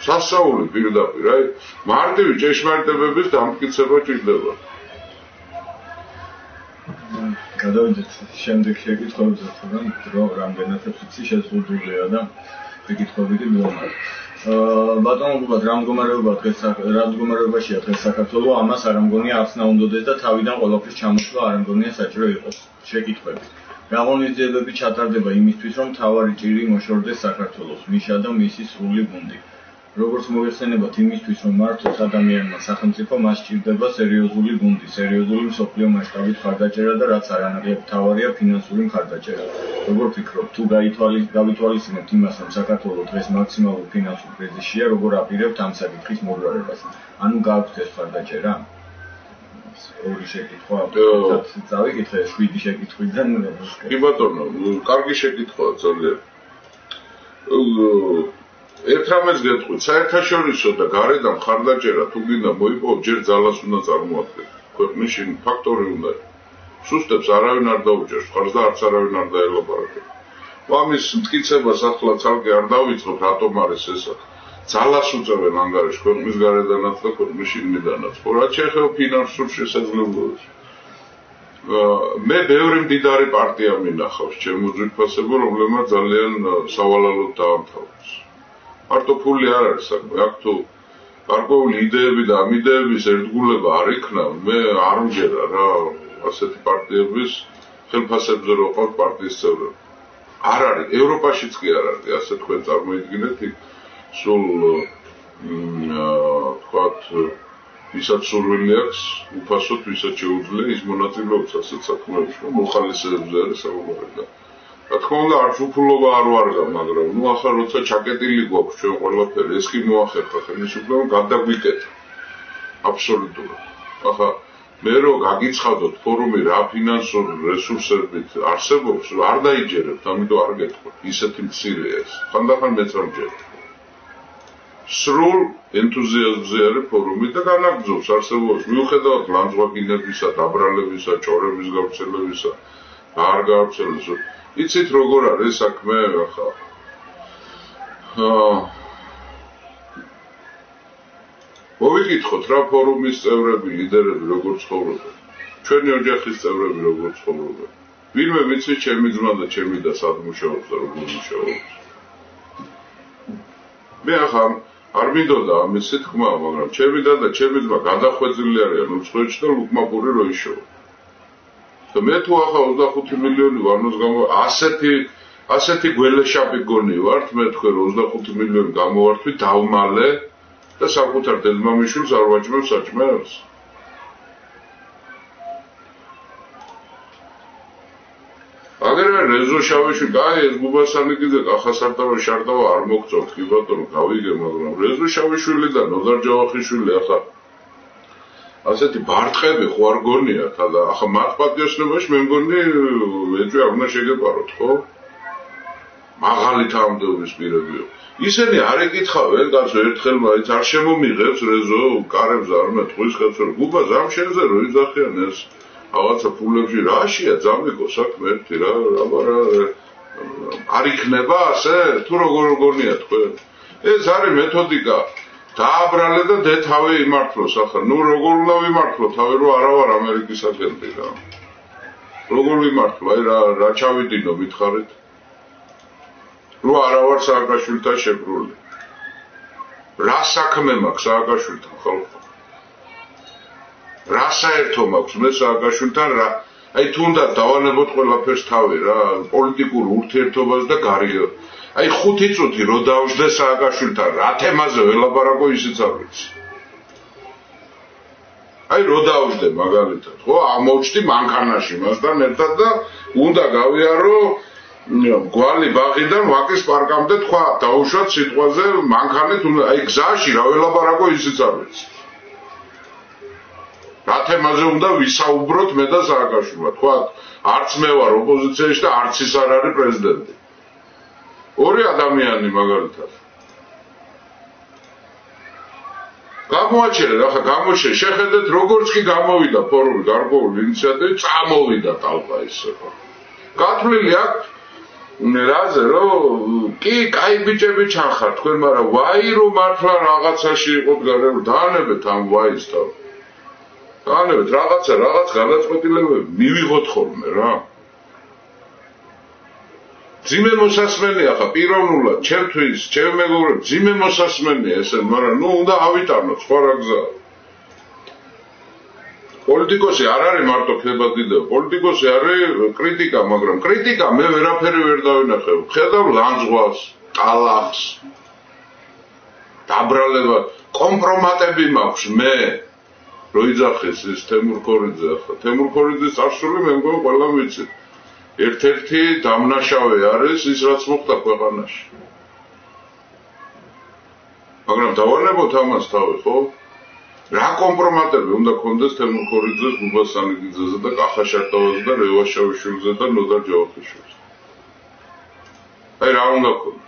სასაული პირდაპირ, აი, მარტივი ჭეშმარიტებების დამტკიცება ჭირდება. გადავიდეთ შემდეგ შეკითხვებზე, რომ რამდენადაც ვიცი შეზღუდულია და შეკითხვები კი მდგომარეა. ბატონო გუბად, რა მდგომარეობაშია დღეს საქართველო, ამას არ ამგონია ახსნა უნდოდეს და თავიდან ყველაფრის ჩამოსვლა არ ამგონია საჭირო იყოს. შეკითხვები. გაღონისძიებები ჩატარდება იმისთვის, რომ მთავარი ჭირი მოშორდეს საქართველოს, მიშა და მისი სრული გუნდი. როგორც მოიხსენებათ იმისთვის, რომ მართოს ადამიანმა სახელმწიფო მას სჭირდება სერიოზული გუნდი, სერიოზული მსოფლიო მასშტაბით მხარდაჭერა და რაც არანაკლებ მთავარია ფინანსური მხარდაჭერა. როგორ ფიქრობთ, თუ გავითვალისწინებთ იმას, რომ საქართველო დღეს მაქსიმალურ ფინანსურ კრიზისშია, როგორ აპირებთ ამ საკითხის მოგვარებას? ანუ გააქვთ ეს მხარდაჭერა? ორი შეკითხვა, წავიკითხე 7 შეკითხვიდან. კი ბატონო, კარგი შეკითხვაა ძალიან. ერთ რამეს გეტყვით, საერთაშორისო და გარედან მხარდაჭერა თუ გინდა მოიპოვოთ, ჯერ ძალას უნდა წარმოადგენთ. ქვეყნის შინ ფაქტორი უნდა იყოს. სუსტებს არავინ არ დაუჭერს, ხარს და არც არავინ არ დაელაპარაკებს. ამის მტკიცებას ახლა ცალკე არ დავიწყებ, რატომ არის ესა. ძალას უწევენ ანგარიშს ქვეყნის გარედანაც და ქვეყნის შიგნიდანაც. რაც შეეხება ფინანსურ შესაძლებლობებს. მე ბევრი მდიდარი პარტია მინახავს, ჩემო ძვირფასებო, რომლებმაც ძალიან სავალალოდ დაამთავრეს. მარტო ფული არ არის საქმე, აქ თუ გარკვეული იდეები და ამ იდეების ერთგულება არ იქნა, მე არ ვჯერა რა ასეთი პარტიების ხელფასებზე რო ყავს პარტიის წევრები. არ არის, ევროპაშიც კი არ არის, ასე თქვენ წარმოიდგინეთ, სულ თქვათ ვისაც სურვილი აქვს უფასოდ ვისაც შეუძლია ის მონაწილეობს ასეთ საქმეებში მოხალისეებზე არის საუბარი და რა თქმა უნდა არც უფლობა არ ვარგა მაგრამ ნუ ახლა როცა ჩაკეტილი გვაქვს ჩვენ ყველაფერი ეს კი მოახერხა ხელისუფლებამ გადაგვიკეთა აბსოლუტურად ახლა მე რო გაგიცხადოთ ფორუმი რა ფინანსურ რესურსებით არსებობს არ დაიჯერებთ ამიტომ არ გეტყვით ისეთი მცირეა ეს ხანდახან მეც არ მჯერებ სრულ ენთუზიაზმზე არის ფორუმი და განაგრძობს არსებობას მიუხედავად ლანძღვაგინებისა, დაბრალებისა, ჭორების გავრცელებისა, არ გავრცელებას. იცით როგორ არის საქმე ახლა? მოვიკითხოთ რა ფორუმის წევრები, ლიდერები როგორ ცხოვრობენ. ჩვენი ოჯახის წევრები როგორ ცხოვრობენ. ვინმე ვიცით ჩემი ძმა და ჩემი და სად მუშაობს და როგორ მუშაობს. მე ახლა არ მინდოდა ამისი თქმა, მაგრამ ჩემი და ჩემი ძმა გადახვეწილი არიან უცხოეთში და ლუკმაპური რო იშოვა. და მე თუ ახლა 25 მილიონი ვარნოს გამო ასეთი გველეშაპი გონი ვართ, მე თქვენ 25 მილიონი გამოვართვი დავმალე და საკუთარ დედმამიშვილს არ ვაჭმევ საჭმელს. აგერა რეზო შავიშვილი, აი ეს გუბასანიკიძე ახასარტავა შარტავა არ მოგწონთ, კი ბატონო, გავიგე, მაგრამ რეზო შავიშვილიდან ნოდარ ჯავახიშვილი ახლა ასეთი ბარტყები ხო არ გონიათ და ახლა მათ პატიოსნებაში მე მგონი ეჭვი არ უნდა შეგეპაროთ, ხო? მაღალი თანამდებობის პირებიო. ისინი არ ეკითხავენ, კაცო, ერთხელ მაინც არ შემომიღებს რეზო კარებს არ მეტყვის კაცო, გუბას ამ შენზე რო იძახიან ეს რაღაცა ფულებში რაშია ძამიკო საქმე ერთი რა არ იქნება ასე თუ როგორ გონია თქვენ ეს არის მეთოდიკა დააბრალე და დეთავი იმართლოს ახლა ნუ როგორ უნდა ვიმართლო თავი რო არა ვარ ამერიკის აგენტი რა როგორ ვიმართლო აი რა ჩავიდინო მითხარით რო არა ვარ სააკაშვილთან შეკრული რა საქმე მაქვს სააკაშვილთან ხალხო რა საერთო მაქვს მე სააკაშვილთან რა აი თუნდაც დავანებოთ ყველაფერს თავი რა პოლიტიკურ ურთიერთობას და გარიგო აი 5 წუთი რო დავждე სააკაშვილთან რა თემაზე ველაპარაკო ისიც არ ვიცი აი რო დავждე მაგალითად ხო ამოვჭდი მანქანაში მასთან ერთად და უნდა გავიარო გვალი ბაღიდან ვაკის პარკამდე თქვა დაუშვათ სიტყვაზე მანქანით აი გზაში რა ველაპარაკო ისიც არ ვიცი რა თემაზე უნდა ვისაუბროთ მე და სააკაშვილმა თქვა არც მე ვარ ოპოზიციაში და არც ის არ არის პრეზიდენტი ორი ადამიანი მაგალითად გამოაჩერეთ ახლა შეხედეთ როგორც კი გამოვიდა ფორუმი გარკვეული ინიციატივი წამოვიდა ტალღა ისე გათვლილი აქვს რაზე რომ კი კაი ბიჭები ჩახარ თქვენ მაგრამ ვაი რომ მართლა რაღაცაში იყოთ გარემო დაანებეთ ამ ვაის თავი განებეთ რაღაც განაწყვეტილებები მივიღოთ ხოლმე რა ძიმე მოსასმენია ხა პიროვნულად ჩემთვის ჩემ მეგობრებს ძიმე მოსასმენია ესე მაგრამ ნუ უნდა ავიტანოთ სხვა რა გზაა პოლიტიკოსი არ არის მარტო ქებადიდო პოლიტიკოსი არის კრიტიკა მაგრამ კრიტიკა მე ვერაფერი ვერ დავინახებ ხედავ ლანძღვას ტალახს დაბრალება კომპრომატები მაქვს მე როიძახეს ეს თემურ ქორიძე ახლა თემურ ქორიძის წარსული მე მგონი ყველა ვიცით ერთ-ერთი დამნაშავე არის ის რაც მოხდა ქვეყანაში მაგრამ დავანებოთ ამას თავი ხო რა კომპრომატები უნდა კონდეს თემურ ქორიძეს გუბას სანიკიძეზე და კახაშარტავაზე და რევას შავიშვილზე და ნოდარ ჯავახიშვილზე აი რა უნდა კონდეს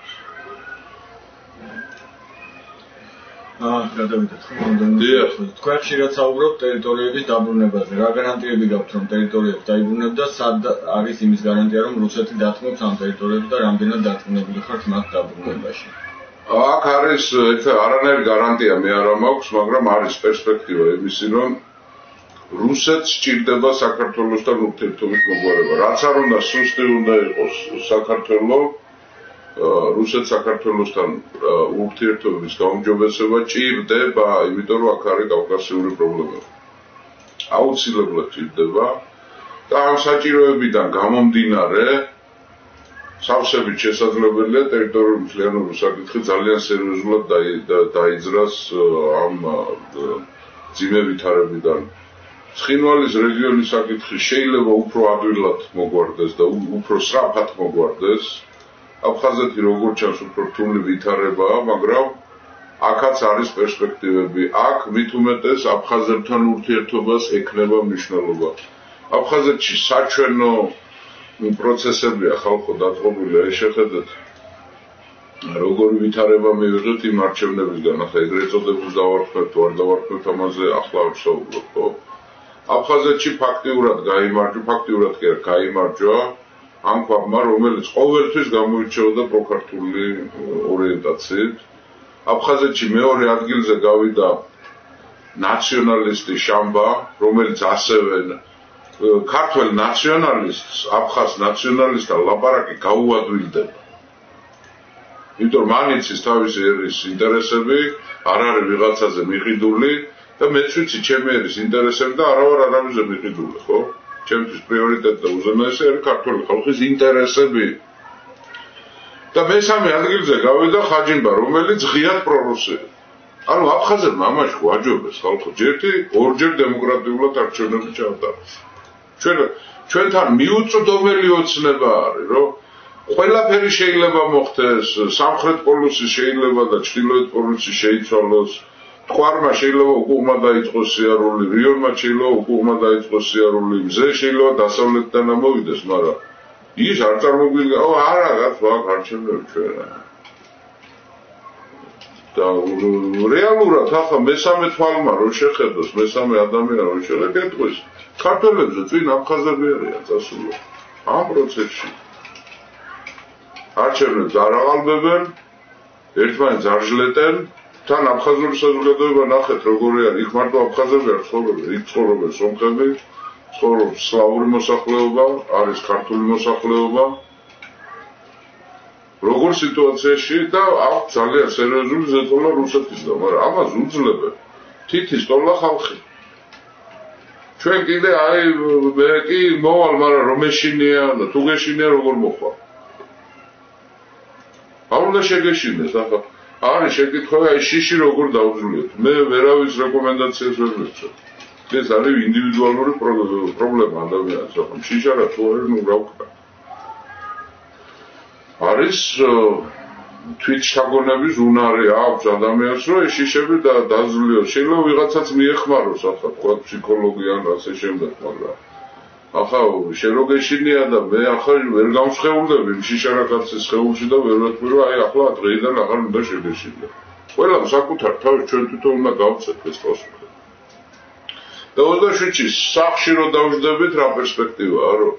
გადავიდეთ თქვენ ხშირად საუბრობთ ტერიტორიების დაბრუნებაზე რა გარანტიები გაქვთ რომ ტერიტორიები დაიბრუნებთ და სად არის იმის გარანტია რომ რუსეთი დათმობს ამ ტერიტორიებს და რამდენად დარწმუნებული ხართ მათ დაბრუნებაში აქ არის არანაირი გარანტია მე არ მაქვს მაგრამ არის პერსპექტივა იმისი რომ რუსეთს სჭირდება საქართველოსთან ურთიერთობის მოგვარება რაც არ უნდა სუსტი უნდა იყოს საქართველოს რუსეთს საქართველოსთან ურთიერთობის გაუმჯობესება ჭირდება, იმიტომ რომ აქ არის კავკასიური პრობლემები. აუცილებლად ჭირდება და ამ საჭიროებიდან გამომდინარე სავსებით შესაძლებელია ტერიტორიული მთლიანობის საკითხი ძალიან სერიოზულად დაიძრას ამ ძიმე ვითარებიდან. ცხინვალის რეგიონის საკითხი შეიძლება უფრო ადვილად მოგვარდეს და უფრო სწრაფად მოგვარდეს. აფხაზეთი როგორც ჩანს უფრო რთული ვითარებაა, მაგრამ აქაც არის პერსპექტივები. აქ მით უმეტეს აფხაზებთან ურთიერთობას ექნება მნიშვნელობა. აფხაზეთში საჩვენო პროცესებია ხალხო დაწყობილი, შეხედეთ როგორი ვითარება მივიღეთ იმ არჩევნებისგან, ახლა ეგრეთ წოდებულ დავარქმევთ, არ დავარქმევთ ამაზე ახლა არ ვსაუბრობ, ხო? აფხაზეთში ფაქტიურად კი არ გაიმარჯვა ამ ქვაბმა, რომელიც ყოველთვის გამოირჩეოდა პროქართული ორიენტაციით. აფხაზეთში მეორე ადგილზე გავიდა ნაციონალისტი შამბა, რომელიც ასევე ქართველ ნაციონალისტს, აფხაზ ნაციონალისტთან ლაპარაკი გაუადვილდება. იმიტომ მან იცის თავისი ერის ინტერესები, არ არის ვიღაცაზე მიყიდული და მეც ვიცი ჩემი ერის ინტერესები და არა ვარ არავის მიყიდული, ხო? ჩემთვის პრიორიტეტი და უზენაესი არის ქართული ხალხის ინტერესები. და მესამე ადგილზე გავიდა ხაჯიმბა, რომელიც ღიად პრორუსია. ანუ აფხაზებმა ამაში გვაჯობეს ხალხო, ორჯერ დემოკრატიულად არჩევნები ჩაატარეს. ჩვენთან მიუწვდომელი ოცნება არის, რომ ყველაფერი შეიძლება მოხდეს, სამხრეთ პოლუსი შეიძლება და ჩრდილოეთ პოლუსი შეიცვალოს, ტყვარმა შეიძლება უკუღმა დაიწყოს სიარული, რიონმა შეიძლება უკუღმა დაიწყოს სიარული, მზე შეიძლება დასავლეთიდან ამოვიდეს, მაგრამ ის არ წარმოგვიდგა, არა, აქ არჩევნები ჩვენა. და რეალურად ახლა მესამე თვალმა რო შეხედოს, მესამე ადამიანი რო შეხედოს, ქართველებზე წინ აფხაზები არიან წასული ამ პროცესში. არჩევნებს არ აყალბებენ, ერთმანეთს არ ჟლეტენ, თან აფხაზური საზოგადოება ნახეთ როგორი არის, იქ მარტო აფხაზები არ ცხოვრობენ, იქ ცხოვრობენ სომხები, ცხოვრობს სლავური მოსახლეობა, არის ქართული მოსახლეობა. როგორ სიტუაციაში და აქვს ძალიან სერიოზული ზეწოლა რუსეთისგან, მაგრამ ამას უძლებენ თითის ტოლა ხალხი. ჩვენ კიდე მე კი მოვალ, მაგრამ რომ ეშინია და თუ გეშინია როგორ მოხვალ. არ უნდა შეგეშინეს, ახლა არის შეკითხვა, აი შიში როგორ დაუძლიოთ. მე ვერავის რეკომენდაციას ვერ მივცემ. ეს არის ინდივიდუალური პრობლემა ადამიანის, ახლა შიშა რა თუ არის, ნუ რა ვქნა. არის თვითშთაგონების უნარი აქვს ადამიანს, რომ ეს შიშები დაძლიოს. შეიძლება ვიღაცაც მიეხმაროს, ახლა თქვა ფსიქოლოგი ან ასე შემდეგ, მაგრამ ახლა შენ რო გეშინია და მე ახლა ვერ გამსხეულდები შიშარაკაცის სხეულში და ვერ ვეთქვი, რომ აი ახლა დღეიდან აღარ უნდა შეგეშინო. ყველამ საკუთარ თავის ჩვენ თვითონ უნდა გავცეთ ეს პასუხი. და 27-ში სახში რო დავждებით რა პერსპექტივაა, რომ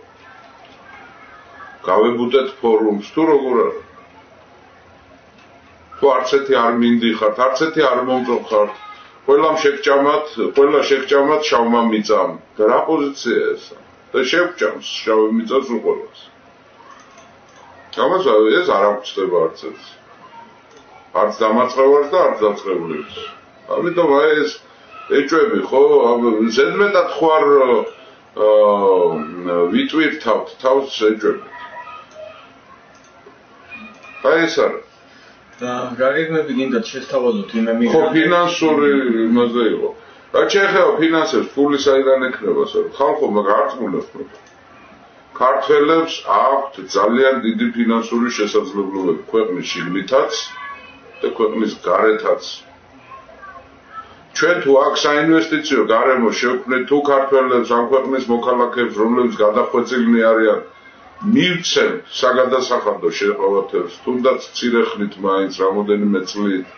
გავებუტეთ ფორუმს თუ როგორ არის. თუ არც ერთი არ მინდიხართ, არც ერთი არ მომწონხართ, ყველა შეგჭამათ შავმა მიწამ. და რა პოზიციაა ეს? და შევჭამს შავი მიწას უყოლას. ამას ეს არ აღწდება არც ეს. არც დამაწყევარს და არც დაწყევლებს. ამიტომ აი ეს ეჭვები ხო, ზედმეტად ხوار ვიტვირთავთ თავს ეჭვები. აი ეს არის. და რა გეგმები გინდათ შესთავაზოთ იმემი? ხო, ფინანსური იმაზე იყო. რა შეეხება ფინანსებს, ფული საიდან ექნება, ხალხო გარწმუნებთ. ქართველებს აქვთ ძალიან დიდი ფინანსური შესაძლებლობები ქვეყნის შიგნითაც და ქვეყნის გარეთაც. ჩვენ თუ აქ საინვესტიციო გარემო შევქმნით, თუ ქართველებს, ამ ქვეყნის მოქალაქეებს, რომლებიც გადახვეწილნი არიან, მივცემ საგადასახადო შეყავათებს, თუნდაც მცირე ხნით მაინც რამოდენიმე წლით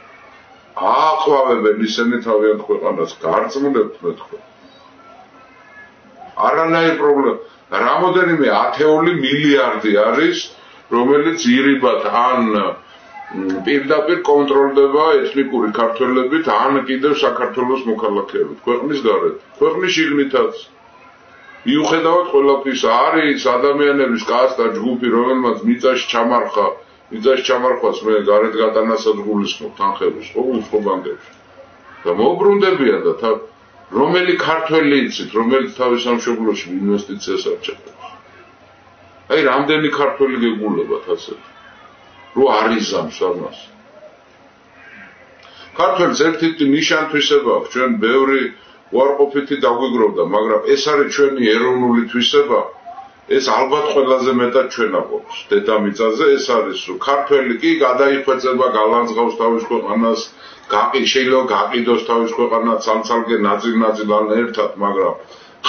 ააყვავებენ ისინი თავიანთ ქვეყანას, გარწმუნებთ მე თქვენ. არანაირი პრობლემა. რამოდენიმე ათეული მილიარდი არის, რომელიც ირიბად ან პირდაპირ კონტროლდება ეთნიკური ქართველებით, ან კიდევ საქართველოს მოქალაქეებით, ქვეყნის გარეთ, ქვეყნის შიგნითაც. მიუხედავად ყველაფრისა, არის ადამიანების კასტა ჯგუფი, რომელმაც მიწაში ჩამარხვას მე გარეთ გატანასაც გულისხმობ თანხების ხო ბანკებში. და მოუბრუნდებიან და რომელი ქართველი იცით, რომელიც თავის სამშობლოში ინვესტიციას არ ჩაწერს. აი რამდენი ქართველი გეგულებათ ასე რო არიზამს ამას ქართველს ერთ-ერთი ნიშან-თვისება აქვს ჩვენ ბევრი უარყოფითი დაგვიგროვდა მაგრამ ეს არის ჩვენი ეროვნული თვისება ეს ალბათ ყველაზე მეტად ჩვენ აღვავს დედამიწაზე ეს არის რომ ქართველი კი გადაიხვეწება გალანძღავს თავის ქვეყანას შეიძლება გაყიდოს თავის ქვეყანა სამცალკე ნაწილ-ნაწილად ერთად მაგრამ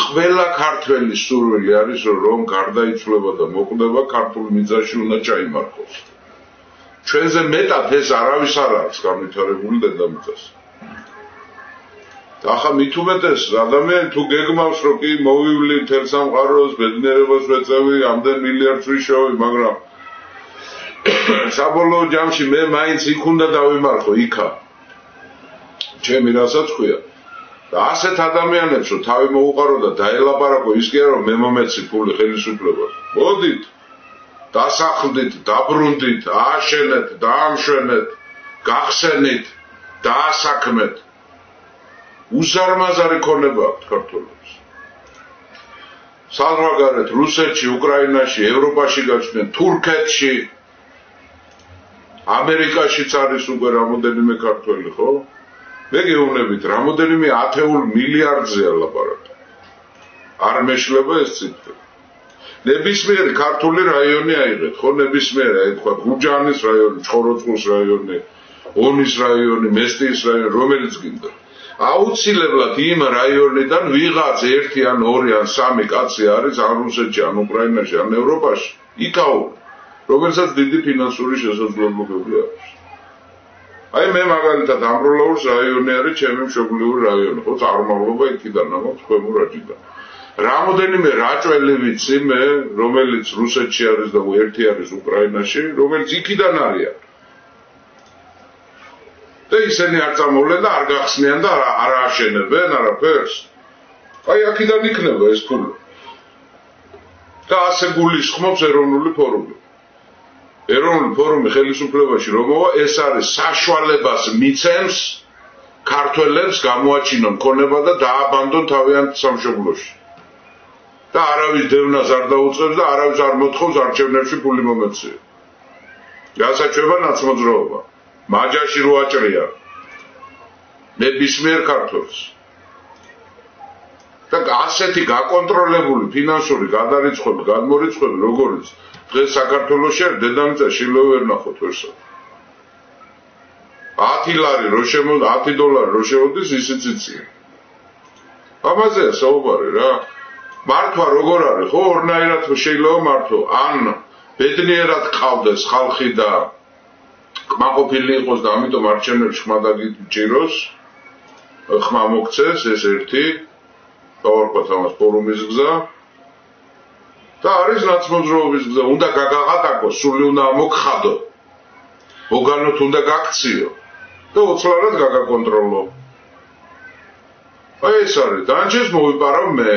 ყველა ქართველის სურვილი არის რომ გარდაიცვლება და მოკვდება ქართულ მიწაში უნდა ჩაიმარხოს ჩვენზე მეტად ეს არავის არ არის განვითარებული დედამიწას ახლა მით უმეტეს ადამიანი თუ გეგმავს რომ კი მოვივლი მთელ სამყაროს ბედნიერებას ვეწევი ამდენ მილიარდს ვიშოვი მაგრამ საბოლოო ჯამში მე მაინც იქ უნდა დავიმარხო იქა ჩემი რასაც ქვია და ასეთ ადამიანებს რომ თავი მოუყარო და დაელაპარაკო ის კი არა რომ მე მომეცი ფული ხელისუფლებას მოდით დასახლდით დაბრუნდით ააშენეთ დაამშვენეთ გახსენით დაასაქმეთ უზარმაზარი ქონება აქვს ქართველებს საზღვარგარეთ რუსეთში უკრაინაში ევროპაში გაჩნდნენ თურქეთში ამერიკაშიც არის უკვე რამოდენიმე ქართველი ხო მე გეუბნებით რამოდენიმე ათეულ მილიარდზე ლაპარაკი არ მეშლება ეს ციფრი ნებისმიერი ქართული რაიონი აიღეთ ხო ნებისმიერი აი თქვა გურჯაანის რაიონი ჩხოროწყუს რაიონი ონის რაიონი მესტიის რაიონი რომელიც გინდა აუცილებლად იმ რაიონიდან ვიღაც ერთი ან ორი ან სამი კაცი არის ან რუსეთში ან უკრაინაში ან ევროპაში იქაური რომელსაც დიდი ფინანსური შესაძლებლობები აქვს აი მე მაგალითად ამბროლაურის რაიონი არის ჩემი მშობლიური რაიონი ხო წარმავლობა იქიდან ამბობს ქვემო რაჭიდან რამოდენიმე რაჭველი ვიცი მე რომელიც რუსეთში არის და ერთი არის უკრაინაში რომელიც იქიდან არიან და ისინი არ წამოვლენ და არ გახსნიან და არ ააშენებენ არაფერს აი აქედან იქნება ეს ფული და ასე გულისხმობს ეროვნული ფორუმი ეროვნული ფორუმი ხელისუფლებაში რომ მოვა ეს არის საშუალებას მიცემს ქართველებს გამოაჩინონ ქონება და დააბანდონ თავიანთ სამშობლოში და არავის დევნას არ დაუწყებს და არავის არ მოთხოვს არჩევნებში ფული მომეცია გასაჩვევა ნაცმოძრაობა მაჯაში რო აჭრია ნებისმიერ ქართველს და ასეთი გაკონტროლებული ფინანსური გადარიცხვები გადმორიცხვები როგორც დღეს საქართველოში არის დედამიწაში შეიძლება ვერ ნახოთ ვერსად 10 ლარი რო შემო 10 დოლარი რო შემოდის ისიც იციან ამაზეა საუბარი რა მართვა როგორ არის ხო ორნაირად შეიძლება მართო ან ბედნიერად ყავდეს ხალხი და კმაყოფილი იყოს და ამიტომ არჩევნებში ხმა დაგიჭიროს ხმა მოგცეს ეს ერთი დავარქვათ ამას ფორუმის გზა და არის ნაცმოძრაობის გზა უნდა გაგაღატაკოს სული უნდა მოგხადო მოგანოთ უნდა გაქციო და ოცლარად გაგაკონტროლო აი ეს არის დანჩეს მოვიპარავ მე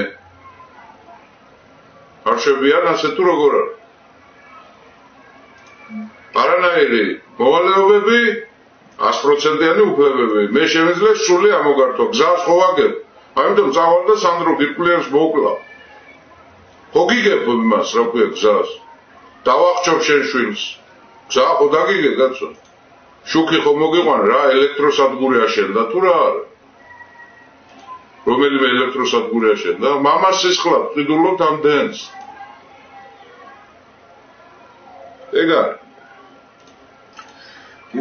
არ შევიან ასე თუ როგორ არის არანაირი მოვალეობები 100%-იანი უფლებები მე შემიძლია სული ამოგართო გზას ხო ვაგებ ამიტომ წავალ და სანდრო გირკვლიერს მოკლა ხო გიგებ იმას რა ქვია გზას დავახჭობ შენ შვილს გზა ხო დაგიგე კაცო შუქი ხო მოგიყვან რა ელექტროსადგური აშენდა თუ რა არა რომელიმე ელექტროსადგური აშენდა მამას სისხლად ყიდულობთ ამ დენს ეგა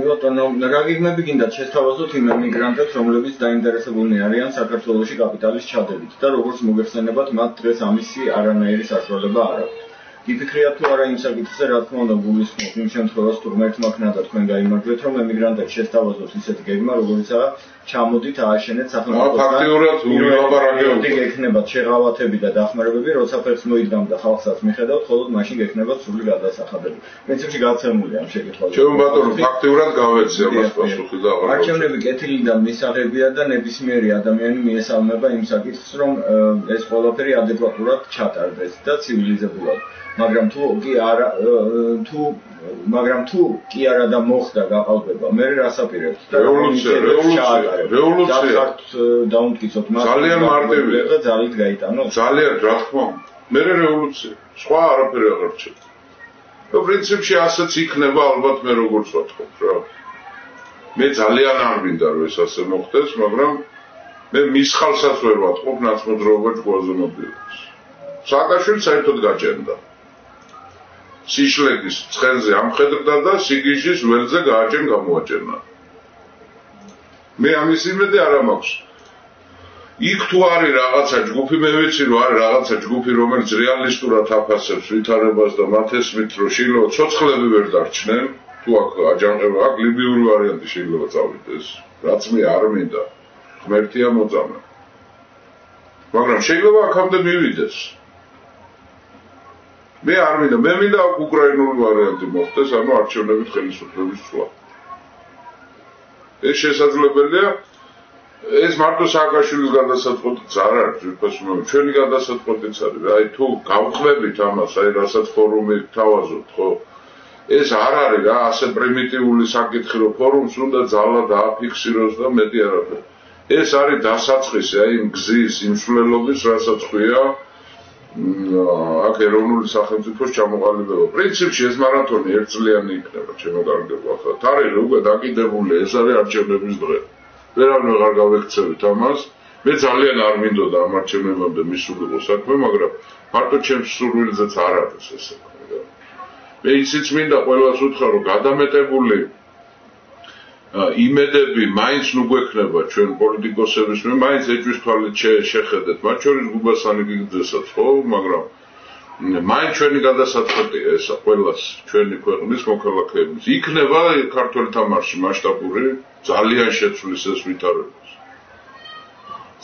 ბატონო, რა გიგმები გინდათ შესთავაზოთ იმ ემიგრანტებს, რომლებიც დაინტერესებულნი არიან საქართველოში კაპიტალის ჩადებით და როგორც მოგეხსენებათ, მათ დღეს ამისი არანაირი საშუალება არ აქვს. გიფიქრიათ თუ არა იმ საკითხზე, რა თქმა უნდა, გულისხმობ იმ შემთხვევას, თუ ღმერთმა ქნა და თქვენ გაიმარჯვეთ, რომ ემიგრანტებს შესთავაზოთ ისეთი გეგმა, როგორიცაა ჩამოდით ააშენეთ სახელმწიფოს. ფაქტიურად ვილაპარაკებთ. გექნებათ შეღავათები და დახმარებები, როცა ფერს მოიდგამთ და ხალხსაც მიხედავთ, ხოლო მაშინ გექნებათ სრული გადასახადები. პრინციპში გაცემულია ამ შეკითხვაზე. ჩემო ბატონო, ფაქტიურად გავეცი ამას პასუხი და აღარ. არჩევნები კეთილიდან მისაღებია და ნებისმიერი ადამიანი მიესალმება იმ საკითხს, რომ ეს ყველაფერი ადეკვატურად ჩატარდეს და ცივილიზებულად. მაგრამ თუ კი არა და მოხდა გაყალბება, მე რასაპირებთ და რევოლუცია დაუნტკიცოთ მას ძალიან მარტივია და ძალით გაიტანოთ ძალიან რა თქმა უნდა მე რევოლუცია, სხვა არაფერი აღარ რჩება. და პრინციპში ასეც იქნება ალბათ მე როგორც ვთქვი რა. მე ძალიან არ მინდა რომ ეს ასე მოხდეს, მაგრამ მე მის ხალხსაც ვერ ვატყობ ნაცნობრობა ჯგვალზე მოდიოს. სააკაშვილი საერთოდ გაჭენდა. სიშლეგის ცხენზე ამხედრდა და სიგიჟის ველზე გააჭენ გამოაჭენა. მე ამის იმედი არ მაქვს. იქ თუ არის რაღაცა ჯგუფი, მე ვიცი რომ არის რაღაცა ჯგუფი, რომელიც რეალისტურად აფასებს ვითარებას და მათ ესმით რომ შეიძლება ცოცხლები ვერ დარჩნენ, თუ აქ აჯანყება, აქ ლიბიური ვარიანტი შეიძლება წავიდეს. რაც მე არ მინდა. ღმერთია მოწამე. მაგრამ შეიძლება აქამდე მივიდეს. მე არ მინდა, მე მინდა აქ უკრაინული ვარიანტი მოხდეს, ანუ არჩევნებით ხელისუფლების ცვლა. ეს შესაძლებელია. ეს მარტო სააკაშვილის გადასაწყვეტიც არ არის, ძირფასუნო, ჩვენი გადასაწყვეტიც არის. აი თუ გავხმებით ამას, აი რასაც ფორუმი თავაზობთ, ხო? ეს არ არის რა, ასე პრიმიტიული საკითხი, რომ ფორუმს უნდა ძალა დააფიქსიროს და მეტი არაფერი. ეს არის დასაწყისი, აი იმ გზის, იმ მსვლელობის, რასაც ხვია აქ ეროვნული სახელმწიფოს ჩამოყალიბება. პრინციპში ეს მარათონი ერთწლიანი იქნება, ჩემო კარგებო, ახლა თარიღი უკვე დაკიდებულია, ეს არის არჩევნების დღე. ვერავინ აღარ გავექცევით ამას. მე ძალიან არ მინდოდა ამ არჩევნებამდე მისულიყო საქმე, მაგრამ მარტო ჩემს სურვილზეც არ არის ეს საქმე. მე ისიც მინდა ყველას უთხრა, რომ გადამეტებული იმედები მაინც ნუ გვექნება ჩვენ პოლიტიკოსების, მე მაინც ეჭვის თვალით შეხედეთ, მათ შორის გუბასანი გიგძესაც, ხო, მაგრამ მაინც ჩვენი გადასაწყვეტია ესა ყველას ჩვენი ქვეყნის მოქალაქეების. იქნება ქართული თამარში მასშტაბური ძალიან შეცვლის ეს ვითარებას.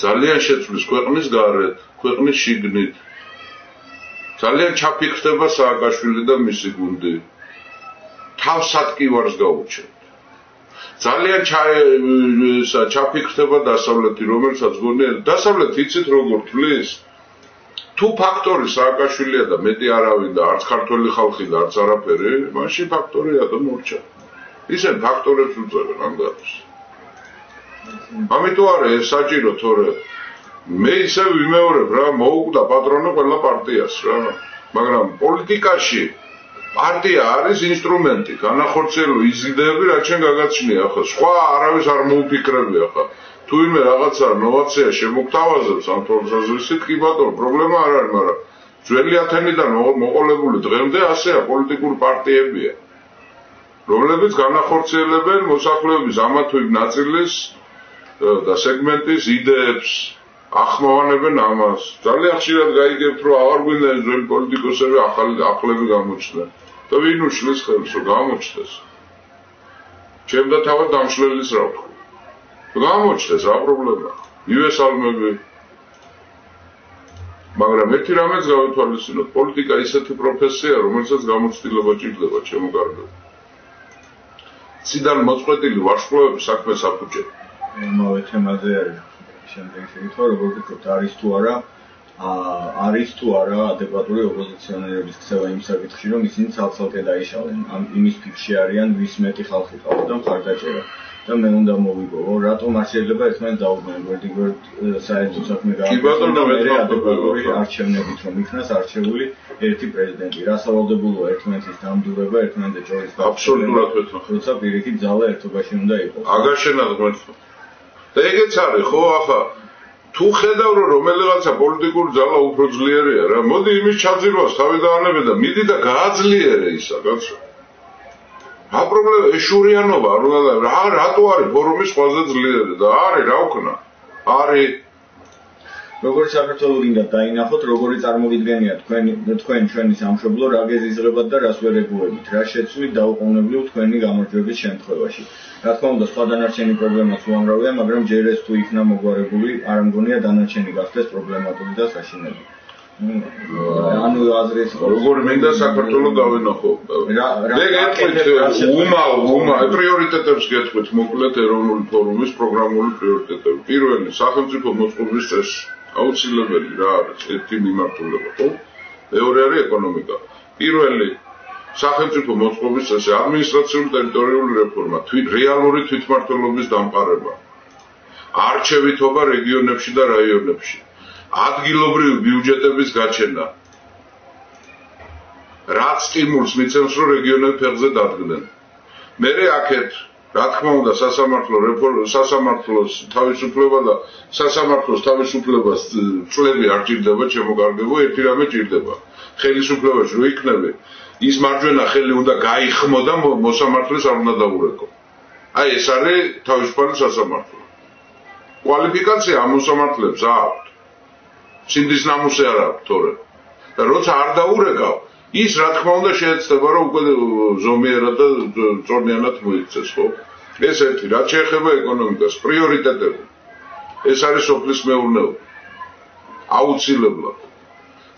ძალიან შეცვლის ქვეყნის გარეთ, ქვეყნის შიგნით. ძალიან ჩაფიქრდება სააკაშვილი და მისი გუნდი. თავს სატკივარს გაუჩენთ. ძალიან ჩაფიქრდება დასავლეთი, რომელსაც გონია, დასავლეთი იცით როგორ თვლის? თუ ფაქტორი სააკაშვილია და მეტი არავინ და არც ქართველი ხალხი და არც არაფერი, მაშინ ფაქტორია და მორჩა. ისენ ფაქტორებს უწევენ ანგარიშს. ამიტომ არის ეს საჭირო, თორე მე ისე ვიმეორებ რა, მოუკვდა პატრონო ყველა პარტიას რა, მაგრამ პოლიტიკაში პარტია არის ინსტრუმენტი, განახორციელო ის იდეები, რაც ჩვენ გაგაჩნია ახლა. სხვა არავის არ მოუფიქრები ახლა. თუ იმე რაღაცა ნოვაცია შემოგთავაზებს ამ თვალსაზრისით, კი ბატონო, პრობლემა არ არის, მაგრამ ძველი ათენიდან მოყოლებული დღემდე ასეა, პოლიტიკური პარტიებია, რომლებიც განახორციელებენ მოსახლეობის ამა თუ იმ ნაწილის და სეგმენტის იდეებს, ახმოვანებენ ამას. ძალიან ხშირად გაიგებთ, რომ აღარ გვინდა ეს ძველი პოლიტიკოსები ახლები გამოჩნდნენ. და ვინ უშლის ხელს, რომ გამოჩნდეს. ჩემ და თავად დამშლელის რა ვთქვი. გამოჩნდეს, რა პრობლემაა. მივესალმები. მაგრამ ერთი რამეც გავითვალისწინოთ, პოლიტიკა ისეთი პროფესია, რომელსაც გამოცდილება ჭირდება, ჩემო კარგო. ციდან მოწყვეტილი ვარსკვლავები საქმეს აფუჭებენ. ამავე თემაზე არის. შემდეგ შეგითხრა, როგორ ვფიქრობთ, არის თუ არა ადეკვატური ოპოზიციონერების ქცევა იმ საკითხში, რომ ისინი ცალ-ცალკე დაიშალენ. იმის ფიქრში არიან, ვის მეტი ხალხი ყავს და მხარდაჭერა. და მე უნდა მოვიგო, რატომ არ შეიძლება ერთმანეთს დაუბრუნდნენ, ვერტიგორ საერთო საქმე გააკეთონ და მე ადეკვატური არჩევნებით რომ იქნას არჩეული ერთი პრეზიდენტი. რა სავალდებულოა ერთმანეთის დამდურება, ერთმანეთს შორის აბსოლუტურად ვეთანხმებ. როცა პირიქით ძალა ერთობაში უნდა იყოს. აგაშენა ღმერთო. და ეგეც არის, ხო, ახლა თუ ხედავ რომ რომელიღაცა პოლიტიკური ძალა უფრო ძლიერია რა, მოდი იმის ჩაძირვას თავი დაანებე და მიდი და გააძლიერე ისა, კაცო. რა პრობლემა, ეშურიანობა არ უნდა და რატო არის ფორუმის ყველაზე ძლიერი და არის რა ვქნა? არის როგორ საქართველოს გინდა დაინახოთ, როგორი წარმოგიდგენია თქვენ ჩვენი სამშობლო, რა გეზიზღებათ და რას ვერ ეგუებით, რა შეცვლით დაუყოვნებლივ თქვენი გამარჯვების შემთხვევაში. რა თქმა უნდა, სხვა დანარჩენი პრობლემაც უამრავია, მაგრამ ჯერ ეს თუ იქნა მოგვარებული, არ მგონია დანარჩენი გახდეს პრობლემატური და საშინელი. ანუ აზრის როგორ მინდა საქართველოს გავენახო. მე გეტყვით პრიორიტეტებს გეტყვით მოკლედ ეროვნული ფორუმის პროგრამული პრიორიტეტები. პირველი სახელმწიფო მოწყობის წესი. აუცილებელი რა არის ერთი მიმართულება, ხო? მეორე არის ეკონომიკა. პირველი სახელმწიფო მოწყობის წესი, ადმინისტრაციული ტერიტორიული რეფორმა, რეალური თვითმმართველობის დამყარება. არჩევითობა რეგიონებში და რაიონებში. ადგილობრივი ბიუჯეტების გაჩენა, რაც სტიმულს მიცემს, რომ რეგიონები ფეხზე დადგნენ. მერე აქეთ, რა თქმა უნდა, სასამართლოს თავისუფლება და სასამართლოს თავისუფლებას წლები არ ჭირდება, ჩემო კარგებო, ერთი რამე ჭირდება. ხელისუფლებაში რო იქნები, ის მარჯვენა ხელი უნდა გაიხმო და მოსამართლეს არ უნდა დაურეკო. აი ეს არის თავისუფალი სასამართლო. კვალიფიკაცია ამ მოსამართლეებს აქვთ. სინდის ნამუსი არ აქვთ თორე. და როცა არ დაურეკავ, ის რა თქმა უნდა შეეცდება რომ უკვე ზომიერად და წონიანად მოიქცეს, ხო? ეს ერთი, რაც შეეხება ეკონომიკას, პრიორიტეტები. ეს არის სოფლის მეურნეობა. აუცილებლად.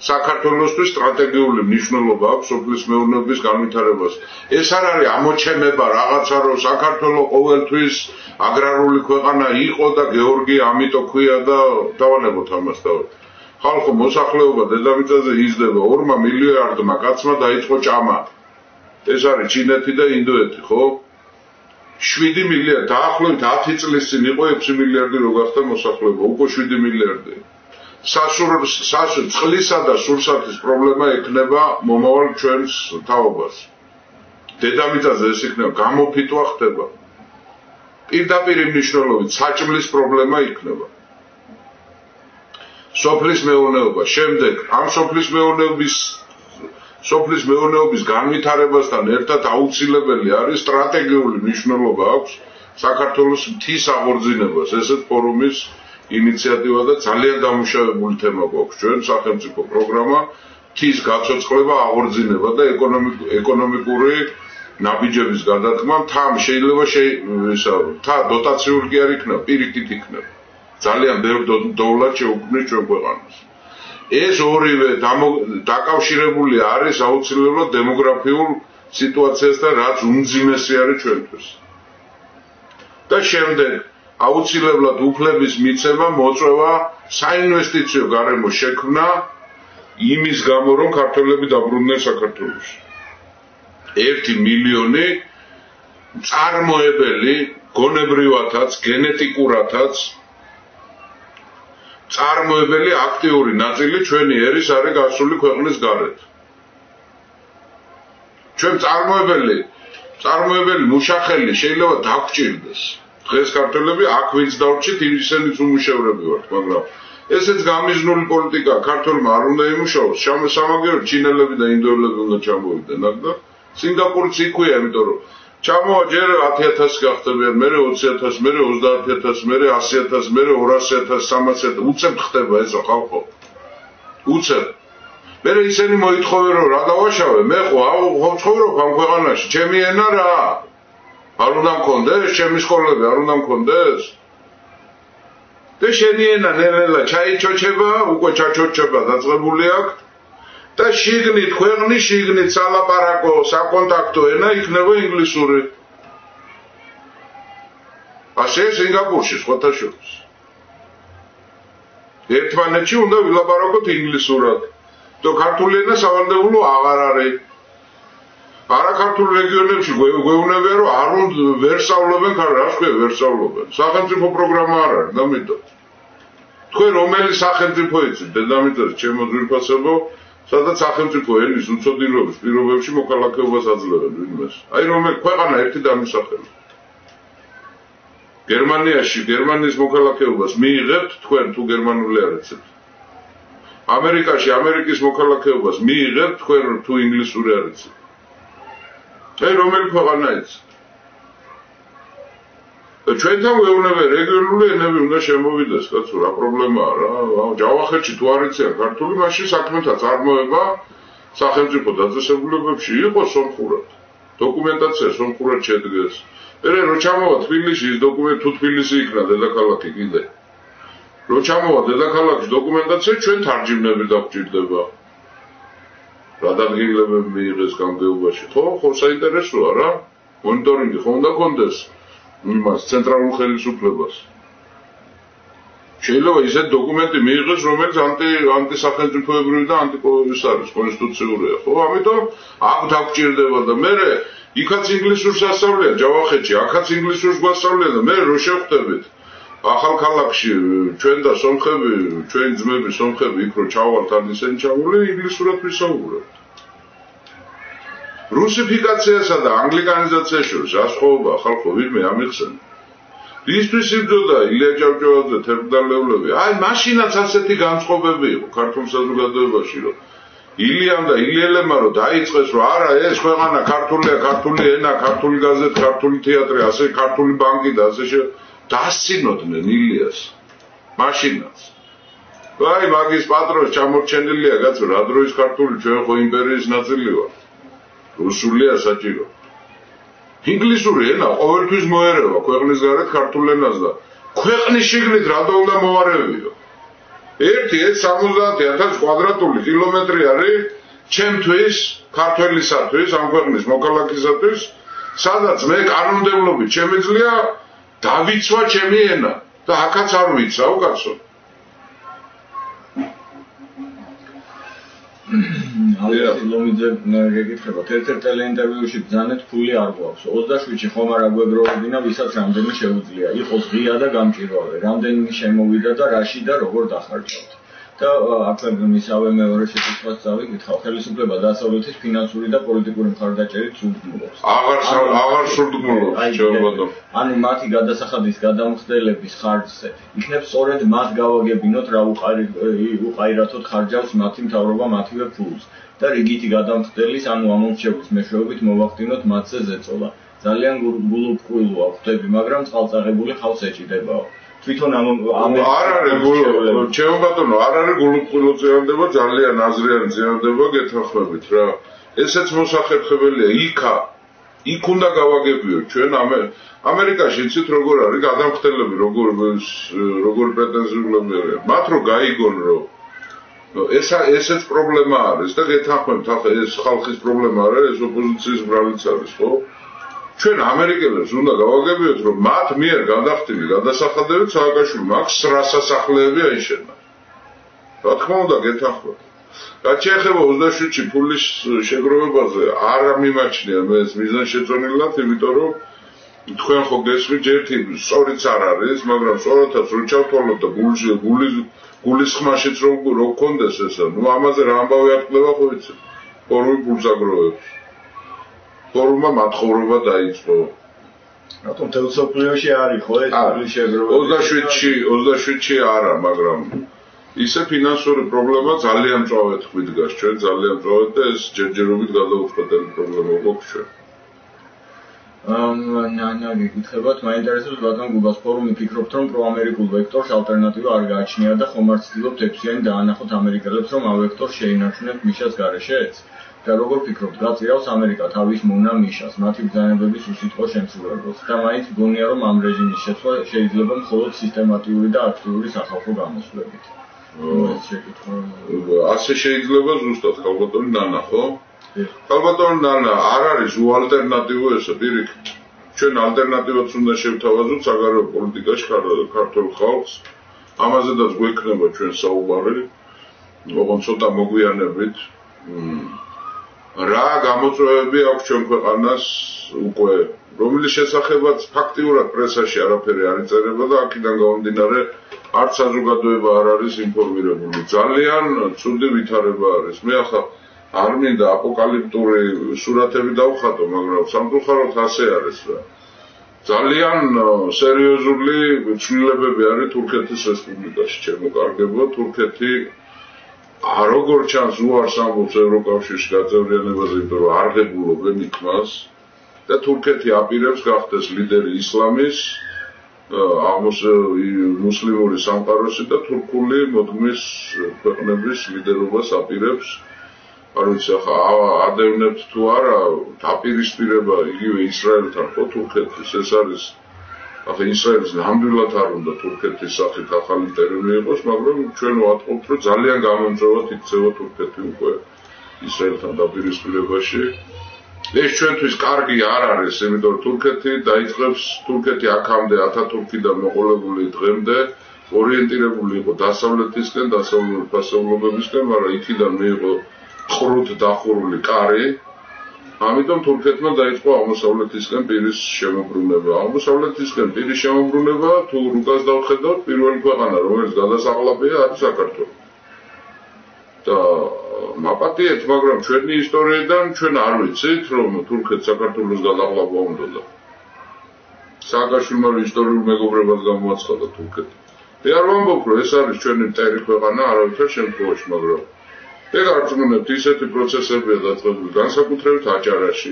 საქართველოსთვის სტრატეგიული მნიშვნელობა აქვს სოფლის მეურნეობის განვითარებას. ეს არ არის ამოჩემება რაღაცა რომ საქართველოს ყოველთვის აგრარული ქვეყანა იყო და გეორგი ამიტომ ქვია და დავანებოთ ამას თავად. ხალხო მოსახლეობა დედამიწაზე იზრდება 2 მილიარდმა კაცმა დაიწყო ჭამა. ეს არის ჩინეთი და ინდოეთი, ხო? 7 მილიარდი, დაახლოებით 10 წლის წინ იყო 6 მილიარდი რო გახდა მოსახლეობა, უკვე 7 მილიარდი. წყლისა და სურსათის პრობლემა ექნება მომავალ ჩვენს თაობას. დედამიწაზე ეს იქნება, გამოფიტვა ხდება. პირდაპირ მნიშვნელობით საჭმლის პრობლემა იქნება. სოფლის მეურნეობა, შემდეგ ამ სოფლის მეურნეობის განვითარებასთან ერთად აუცილებელი არის სტრატეგიული მნიშვნელობა აქვს საქართველოს მთის აღორძინებას. ესეც ფორუმის ინიციატივა და ძალიან დამუშავებული თემა გვაქვს ჩვენ სახელმწიფო პროგრამა მთის გაცოცხლება, აღორძინება და ეკონომიკური ნაბიჯების გადადგმა. თან შეიძლება თა დოტაციური კი არ იქნება, პირიქით იქნება. ძალიან ბევრ დოლარს შეუქმნის ჩვენ ქვეყანას. ეს ორივე დაკავშირებული არის აუცილებლად დემოგრაფიულ სიტუაციასთან, რაც უმძიმესი არის ჩვენთვის. და შემდეგ აუცილებლად უფლების მიცემა, მოწვევა, საინვესტიციო გარემო შექმნა იმის გამო, რომ ქართველები დაბრუნდნენ საქართველოში. 1 მილიონი წარმოებელი, გონებრივათაც, გენეტიკურათაც წარმოებელი აქტიური ნაწილი ჩვენი ერის არის გასული ქვეყნის გარეთ. ჩვენ წარმოებელი მუშახელი შეიძლება დაგჭირდეს. დღეს ქართველები აქ ვინც დავრჩით, ისინიც უმუშევრები ვართ, მაგრამ ესეც გამიზნული პოლიტიკა ქართველმა არ უნდა იმუშაოს. სამაგიეროდ ჩინელები და ინდოელები უნდა ჩამოვიდნენ აქ და სინგაპურიც იქვეა, იმიტომ რომ ჩამოვა ჯერ 10,000 გახდებიან, მერე 20,000, მერე 30,000, მერე 100,000, მერე 200,000, 300,000, უცებ ხდება ეს ხალხო. უცებ. მერე ისინი მოითხოვენ რომ რა დავაშავე, მე ხო ცხოვრობ ამ ქვეყანაში, ჩემი ენა რა? არ უნდა მქონდეს, ჩემი სკოლები არ უნდა მქონდეს? და შენი ენა ნელ-ნელა ჩაიჩოჩება, უკვე ჩაჩოჩება დაწყებული აქვს. და შიგნით ქვეყნის შიგნით სალაპარაკო საკონტაქტო ენა იქნება ინგლისური. ასე სინგაპურში სხვათა შორის. ერთმანეთში უნდა ვილაპარაკოთ ინგლისურად. და ქართული ენა სავალდებულო აღარ არის. არაქართულ რეგიონებში გვეუბნებიან რომ არ უნდა ვერ სწავლობენ, რას ქვია ვერ სწავლობენ. სახელმწიფო პროგრამა არ არის, ამიტომ. თქვენ რომელი სახელმწიფო იცით დედამიწაზე ჩემო ძვირფასებო? სადაც სახელმწიფო ენის უცოდინრობის პირობებში მოქალაქეობას აძლევენ ვინმეს. აი რომელი ქვეყანა ერთი დამისახელი. გერმანიაში გერმანიის მოქალაქეობას მიიღებთ თქვენ თუ გერმანული არ იცით. ამერიკაში ამერიკის მოქალაქეობას მიიღებთ თქვენ თუ ინგლისური არ იცით. აი რომელი ქვეყანა იცით. და ჩვენთან ვეუბნებიან რეგიონული ენები უნდა შემოვიდეს, კაცო, რა პრობლემაა რა. ჯავახეთში თუ არ იციან ქართული, მაშინ საქმეთა წარმოება სახელმწიფო დაწესებულებებში იყოს სომხურად. დოკუმენტაცია სომხურად შედგეს. მერე რო ჩამოვა თბილისში, ის დოკუმენტი თუ თბილისი იქნა დედაქალაქი კიდე. რო ჩამოვა დედაქალაქში დოკუმენტაცია, ჩვენ თარჯიმნები დაგვჭირდება. რა დადგინებები მიიღეს გამგეობაში. ხო, საინტერესოა რა. მონიტორინგი ხო უნდა გქონდეს. იმას ცენტრალურ ხელისუფლებას. შეიძლება ისეთ დოკუმენტი მიიღეს, რომელიც ანტისახელმწიფოებრივი და ანტიკოვის არის, კონსტიტუციურია, ხო? ამიტომ აქ დაგჭირდება და მე იქაც ინგლისურს ასწავლიან ჯავახეთში, აქაც ინგლისურს გვასწავლიან და მე რო შევხვდებით ახალ ქალაქში ჩვენ და სომხები, ჩვენი ძმები სომხები იქ რო ჩავალთ ან ისინი ჩამოვიდნენ ინგლისურად ვისაუბრებთ. რუსიფიკაციასა და ანგლიკანიზაციას შორის რა სხვაობაა ხალხო ვინმე ამიხსენე. ისთვის იბრძოდა ილია ჭავჭავაძე თერგდალეულები. აი მაშინაც ასეთი განწყობები იყო ქართულ საზოგადოებაში რომ ილიამ და ილიელებმა რომ დაიწყეს რომ არა ეს ქვეყანა ქართულია, ქართული ენა, ქართული გაზეთი, ქართული თეატრი, ასე ქართული ბანკი და ასე დასცინოდნენ ილიას. მაშინაც. აი მაგის პატრონს ჩამორჩენილია კაცო რა დროის ქართული ჩვენ ხო იმპერიის ნაწილი ვარ. რუსულია საჭირო. ინგლისური ენა ყოველთვის მოერევა ქვეყნის გარეთ ქართულ ენას და ქვეყნის შიგნით რატო უნდა მოარევიო? ერთი 70,000 კვადრატული კილომეტრი არის ჩემთვის, ქართველისათვის, ამ ქვეყნის მოქალაქისათვის, სადაც მე კანონმდებლობით შემიძლია დავიცვა ჩემი ენა და აქაც არ ვიცავ კაცო. ალექსი ლომიძე გეკითხებათ, ერთ-ერთ ტელეინტერვიუში ბრძანეთ ფული არ გვაქვს. 27-ში ხომ არ აგვეგროვებინა, ვისაც რამდენი შეუძლია. იყოს ღია და გამჭირვალე. რამდენი შემოვიდა და რაში და როგორ დახარჯავთ. და აქვე მისავე მეორე შეკითხვას წავიკითხავ. ხელისუფლება დასავლეთის ფინანსური და პოლიტიკური მხარდაჭერით სულთმულობს. აღარ სულთმულობს, შეუბადო. ანუ მათი გადასახადის გადამხდელების ხარჯზე იქნებ სწორედ მათ გავაგებინოთ რა უყაირათოდ ხარჯავს მათი მთავრობა მათივე ფულს და რიგითი გადამხდელის ანუ ამომრჩევლის მეშვეობით მოვახდინოთ მათზე ზეწოლა. ძალიან გულუბრყვილოა ხვდები, მაგრამ წყალწაღებული ხავს ეჭიდებაო. თვითონ არ არის შეუბადო, არ არის გულუბრყვილო ზიანდება, ძალიან აზრიანი ზიანდება გეთანხმებით რა. ესეც მოსახერხებელია იქ უნდა გავაგებიო ჩვენ ამერიკაში იცით როგორ არის გადამხდელები როგორ პრეტენზიულები არიან მათ რო გაიგონ რომ ესეც პრობლემა არის და გეთანხმებით ახლა ეს ხალხის პრობლემა არის ეს ოპოზიციის ბრალიც არის ხო ჩვენ ამერიკელებს უნდა გავაგებიოთ რომ მათ მიერ გადახდილი გადასახადებით სააკაშვილმა აქ სასახლეები აიშენა რა თქმა უნდა გეთანხმებით რაც შეეხება 27-ში ფულის შეგროვებაზე არ მიმაჩნია მე ეს მიზანშეწონილად, იმიტომ რომ თქვენ ხო გესმით ერთი სწორიც არ არის, მაგრამ სწორადაც რო ჩავთვალოთ და გულის ხმაშიც რო გქონდეს ესა, ნუ ამაზე რა ამბავი ატყდება ხო იცი? ფორუმი ფულს აგროვებს. ფორუმმა მათხოვრობა დაიწყო. რატომ თელსოფლიოში არის ხო ეს ფულის შეგროვება? 27-ში არა, მაგრამ ისე ფინანსური პრობლემა ძალიან მწვავედ ხვიდგას ჩვენ ძალიან მწვავედ და ეს ჯერჯერობით გადაუწყვეტელი პრობლემა გვაქვს ჩვენ. გეკითხებათ, მაინტერესებს ბატონ გუბას ფორუმი ფიქრობთ რომ პროამერიკულ ვექტორს ალტერნატივა არ გააჩნია და ხომ არ ცდილობთ ექვსიანი დაანახოთ ამერიკელებს რომ ამ ვექტორს შეინარჩუნებთ მიშას გარეშეც? და როგორ ფიქრობთ, გაწირავს ამერიკა თავის მონა მიშას, მათი ბრძანებების უსიტყვო შემსრულებელს და მაინც გონია რომ ამ რეჟიმის შეცვლა შეიძლება მხოლოდ სისტემატიური და აქტიური სახალხო გამოსვლებით. ასე შეიძლება ზუსტად ხალბატონი ნანა ხო? ხალბატონი ნანა არ არის უალტერნატივო ესა პირიქით. ჩვენ ალტერნატივაც უნდა შევთავაზოთ საგარეო პოლიტიკაში ქართულ ხალხს. ამაზედაც გვექნება ჩვენ საუბარი. ოღონდ ცოტა მოგვიანებით რა გამოწვევები აქვს ჩვენ ქვეყანას უკვე რომლის შესახებაც ფაქტიურად პრესაში არაფერი არ იწერება და აქედან გამომდინარე არც საზოგადოება არ არის ინფორმირებული. ძალიან ცუდი ვითარება არის. მე ახლა არ მინდა აპოკალიპტური სურათები დავხატო, მაგრამ სამწუხაროდ ასე არის რა. ძალიან სერიოზული ცვლილებები არის თურქეთის რესპუბლიკაში, ჩემო კარგებო, თურქეთი როგორ ჩანს უარს ამბობს ევროკავშირში გაწევრიანებაზე, იმიტომ რომ არ ღებულობენ იქ მას და თურქეთი აპირებს გახდეს ლიდერი ისლამის მუსლიმური სამყაროსი და თურქული მოდგმის ქვეყნების ლიდერობას აპირებს. არ ვიცი ახლა ადევნებთ თუ არა დაპირისპირება იგივე ისრაელთან ხო თურქეთის ეს არის ახლა ისრაელს ნამდვილად არ უნდა თურქეთის სახით ახალი ტერმინი იყოს, მაგრამ ჩვენ ვატყობთ რომ ძალიან გამომწვევად იქცევა თურქეთი უკვე ისრაელთან დაპირისპირებაში. ეს ჩვენთვის კარგი არ არის, იმიტომ რომ თურქეთი დაიწყებს თურქეთი აქამდე ათათურქიდან მოყოლებული დღემდე ორიენტირებული იყო დასავლეთისკენ, დასავლური ფასეულობებისკენ, მაგრამ იქიდან მიიღო ყრუთ დახურული კარი. ამიტომ თურქეთმა დაიწყო აღმოსავლეთისკენ პირის შემოbrunება. აღმოსავლეთისკენ პირის შემოbrunება თუ რუკას დავხედავთ, პირველი ქვეყანა, რომელიც გადასაყლაპია, არის საქართველო. და მაპატიეთ, მაგრამ ჩვენი ისტორიიდან ჩვენ არ ვიცით, რომ თურქეთს საქართველოს გადაღლობა უნდოდა. სააკაშვილმა ისტორიულ მეგობრებად გამოაცხადა თურქეთი. არ ვამბობ, რომ ეს არის ჩვენი მტერი ქვეყანა არავითარ შემთხვევაში, მაგრამ გარწმუნებთ ისეთი პროცესებია დაწყებული განსაკუთრებით აჭარაში.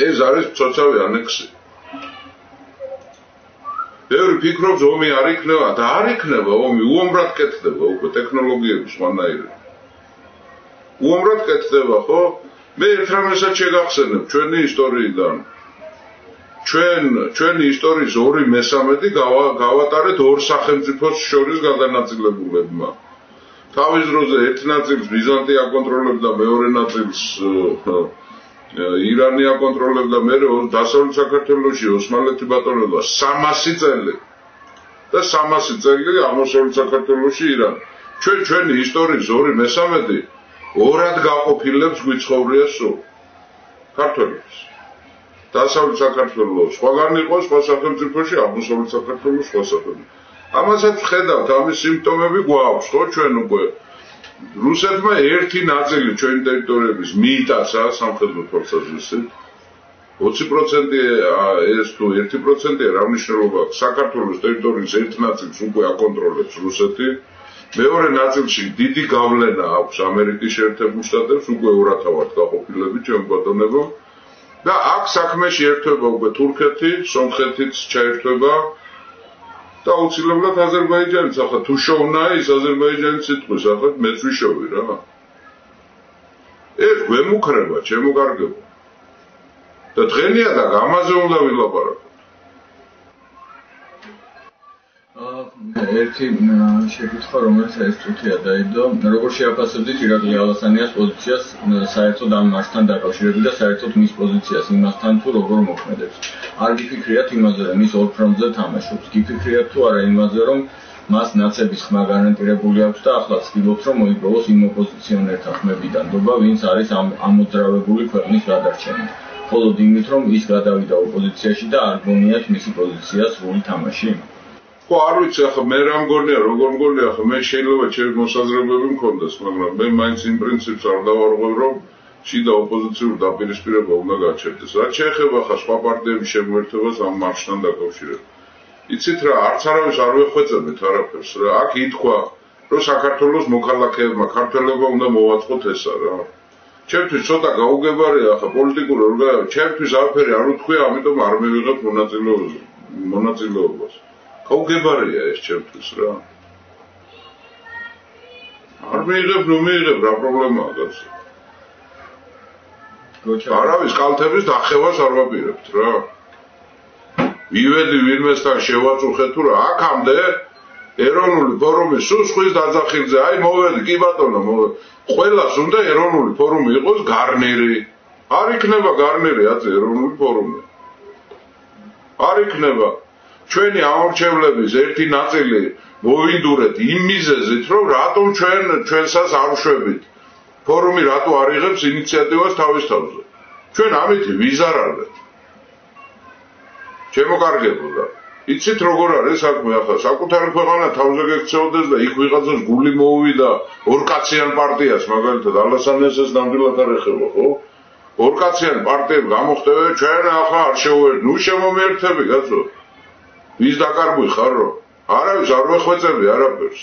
ეს არის მცოცავი ანექსი. ბევრი ფიქრობს, ომი არ იქნება და არ იქნება ომი, უომრად კეთდება უკვე ტექნოლოგიები სხვანაირად. უომრად კეთდება, ხო? მე ერთ რამესაც შეგახსენებ ჩვენი ისტორიიდან. ჩვენი ისტორიის 2/3 გავატარეთ ორ სახელმწიფოს შორის გადანაწილებულებმა. თავის დროზე ერთ ნაწილს ბიზანტი აკონტროლებდა, მეორე ნაწილს ირანი აკონტროლებდა, მერე დასავლეთ საქართველოში ოსმალეთი ბატონობდა 300 წელი და 300 წელი აღმოსავლეთ საქართველოში ირანი. ჩვენი ისტორიის 2/3 ორად გაყოფილებს გვიცხოვრია სულ ქართველებს. დასავლეთ საქართველოს სხვაგან იყო სხვა სახელმწიფოში, აღმოსავლეთ საქართველოს სხვა სახელმწიფოში. ამასაც ვხედავთ, ამის სიმპტომები გვაქვს, ხო, ჩვენ უკვე რუსეთმა ერთი ნაწილი ჩვენი ტერიტორიების მიიტაცა სამხედრო თვალსაზრისით. 20% ეს თუ 1%-ია რა მნიშვნელობა აქვს? საქართველოს ტერიტორიის ერთ ნაწილს უკვე აკონტროლებს რუსეთი. მეორე ნაწილში დიდი გავლენა აქვს ამერიკის შეერთებულ შტატებს, უკვე ორათავად გაყოფილებით, ჩემო ბატონებო. და აქ საქმეში ერთვება უკვე თურქეთი, სომხეთიც ჩაერთვება და აუცილებლად აზერბაიჯანიც, ახლა თუ შოვნა ის აზერბაიჯანის სიტყვის, ახლა მეც ვიშოვი რა. ეს გვემუქრება, ჩემო კარგებო. და დღენია და ამაზე უნდა ვილაპარაკოთ. ერთი შეკითხვა, რომელიც ეს წუთია დაიდო, როგორ შეაფასებდით ირაკლი ალასანიას პოზიციას საერთოდ ამ მასთან დაკავშირებით და საერთოდ მის პოზიციას იმასთან თუ როგორ მოქმედებს? არ გიფიქრიათ იმაზე, რომ ის ორ ფრონტზე თამაშობს? გიფიქრიათ თუ არა იმაზე, რომ მას ნაცების ხმა გარანტირებული აქვს და ახლა ცდილობს, რომ მოიპოვოს იმ ოპოზიციონერთა ხმებიდან ნდობა, ვინც არის ამოძრავებული ქვეყნის გადარჩენით? მხოლოდ იმით, რომ ის გადავიდა ოპოზიციაში და არ გონიათ მისი პოზიცია სრული თამაში? ხო, არ ვიცი, ახლა მე რა მგონია, როგორ მგონია, ახლა მე შეიძლება ჩემი მოსაზრებები მქონდეს, მაგრამ მე მაინც იმ პრინციპს არ დავარღვევ, რომ შიდა ოპოზიციურ დაპირისპირება უნდა გაჩერდეს. რაც შეეხება ახლა სხვა პარტიების შემოერთებას ამ მარშთან დაკავშირებით. იცით რა, არც არავის არ ვეხვეწებთ არაფერს რა. აქ ითქვა, რომ საქართველოს მოქალაქეებმა ქართველობა უნდა მოვაწყოთ ესა რა. ჩემთვის ცოტა გაუგებარია ახლა პოლიტიკური ორგანიზაცია, ჩემთვის არაფერი არ უთქვია, ამიტომ არ მივიღებ მონაწილეობას. გაუგებარია ეს ჩემთვის რა. არ მიიღებ, ნუ მიიღებ, რა პრობლემაა კაცო. არავის კალთების დახევას არ ვაპირებთ რა. მივედი ვინმესთან შევაწუხე თუ რა, აქამდე ეროვნული ფორუმის სუსხვის დაძახილზე, აი მოვედი, კი ბატონო, მოვედი. ყველას უნდა ეროვნული ფორუმი იყოს გარნირი. არ იქნება გარნირი აწი ეროვნული ფორუმი. არ იქნება. ჩვენი ამორჩევლების ერთი ნაწილი მოვიდურეთ იმ მიზეზით, რომ რატომ ჩვენსას არ ვშვებით. ფორუმი რატო არ იღებს ინიციატივას თავის თავზე. ჩვენ ამით ვიზარარეთ. ჩემო კარგებო და იცით როგორ არის საქმე ახლა საკუთარი ქვეყანა თავზე გექცეოდეს და იქ ვიღაცას გული მოუვიდა ორკაციან პარტიას მაგალითად ალასანიას ეს ნამდვილად არ ეხება ხო? ორკაციან პარტიებს გამოხდები ჩვენ ახლა არ შევერთ, ნუ შემომიერთები კაცო. ვის დაკარგვი ხარ რო? არავის არ ვეხვეწები არაფერს.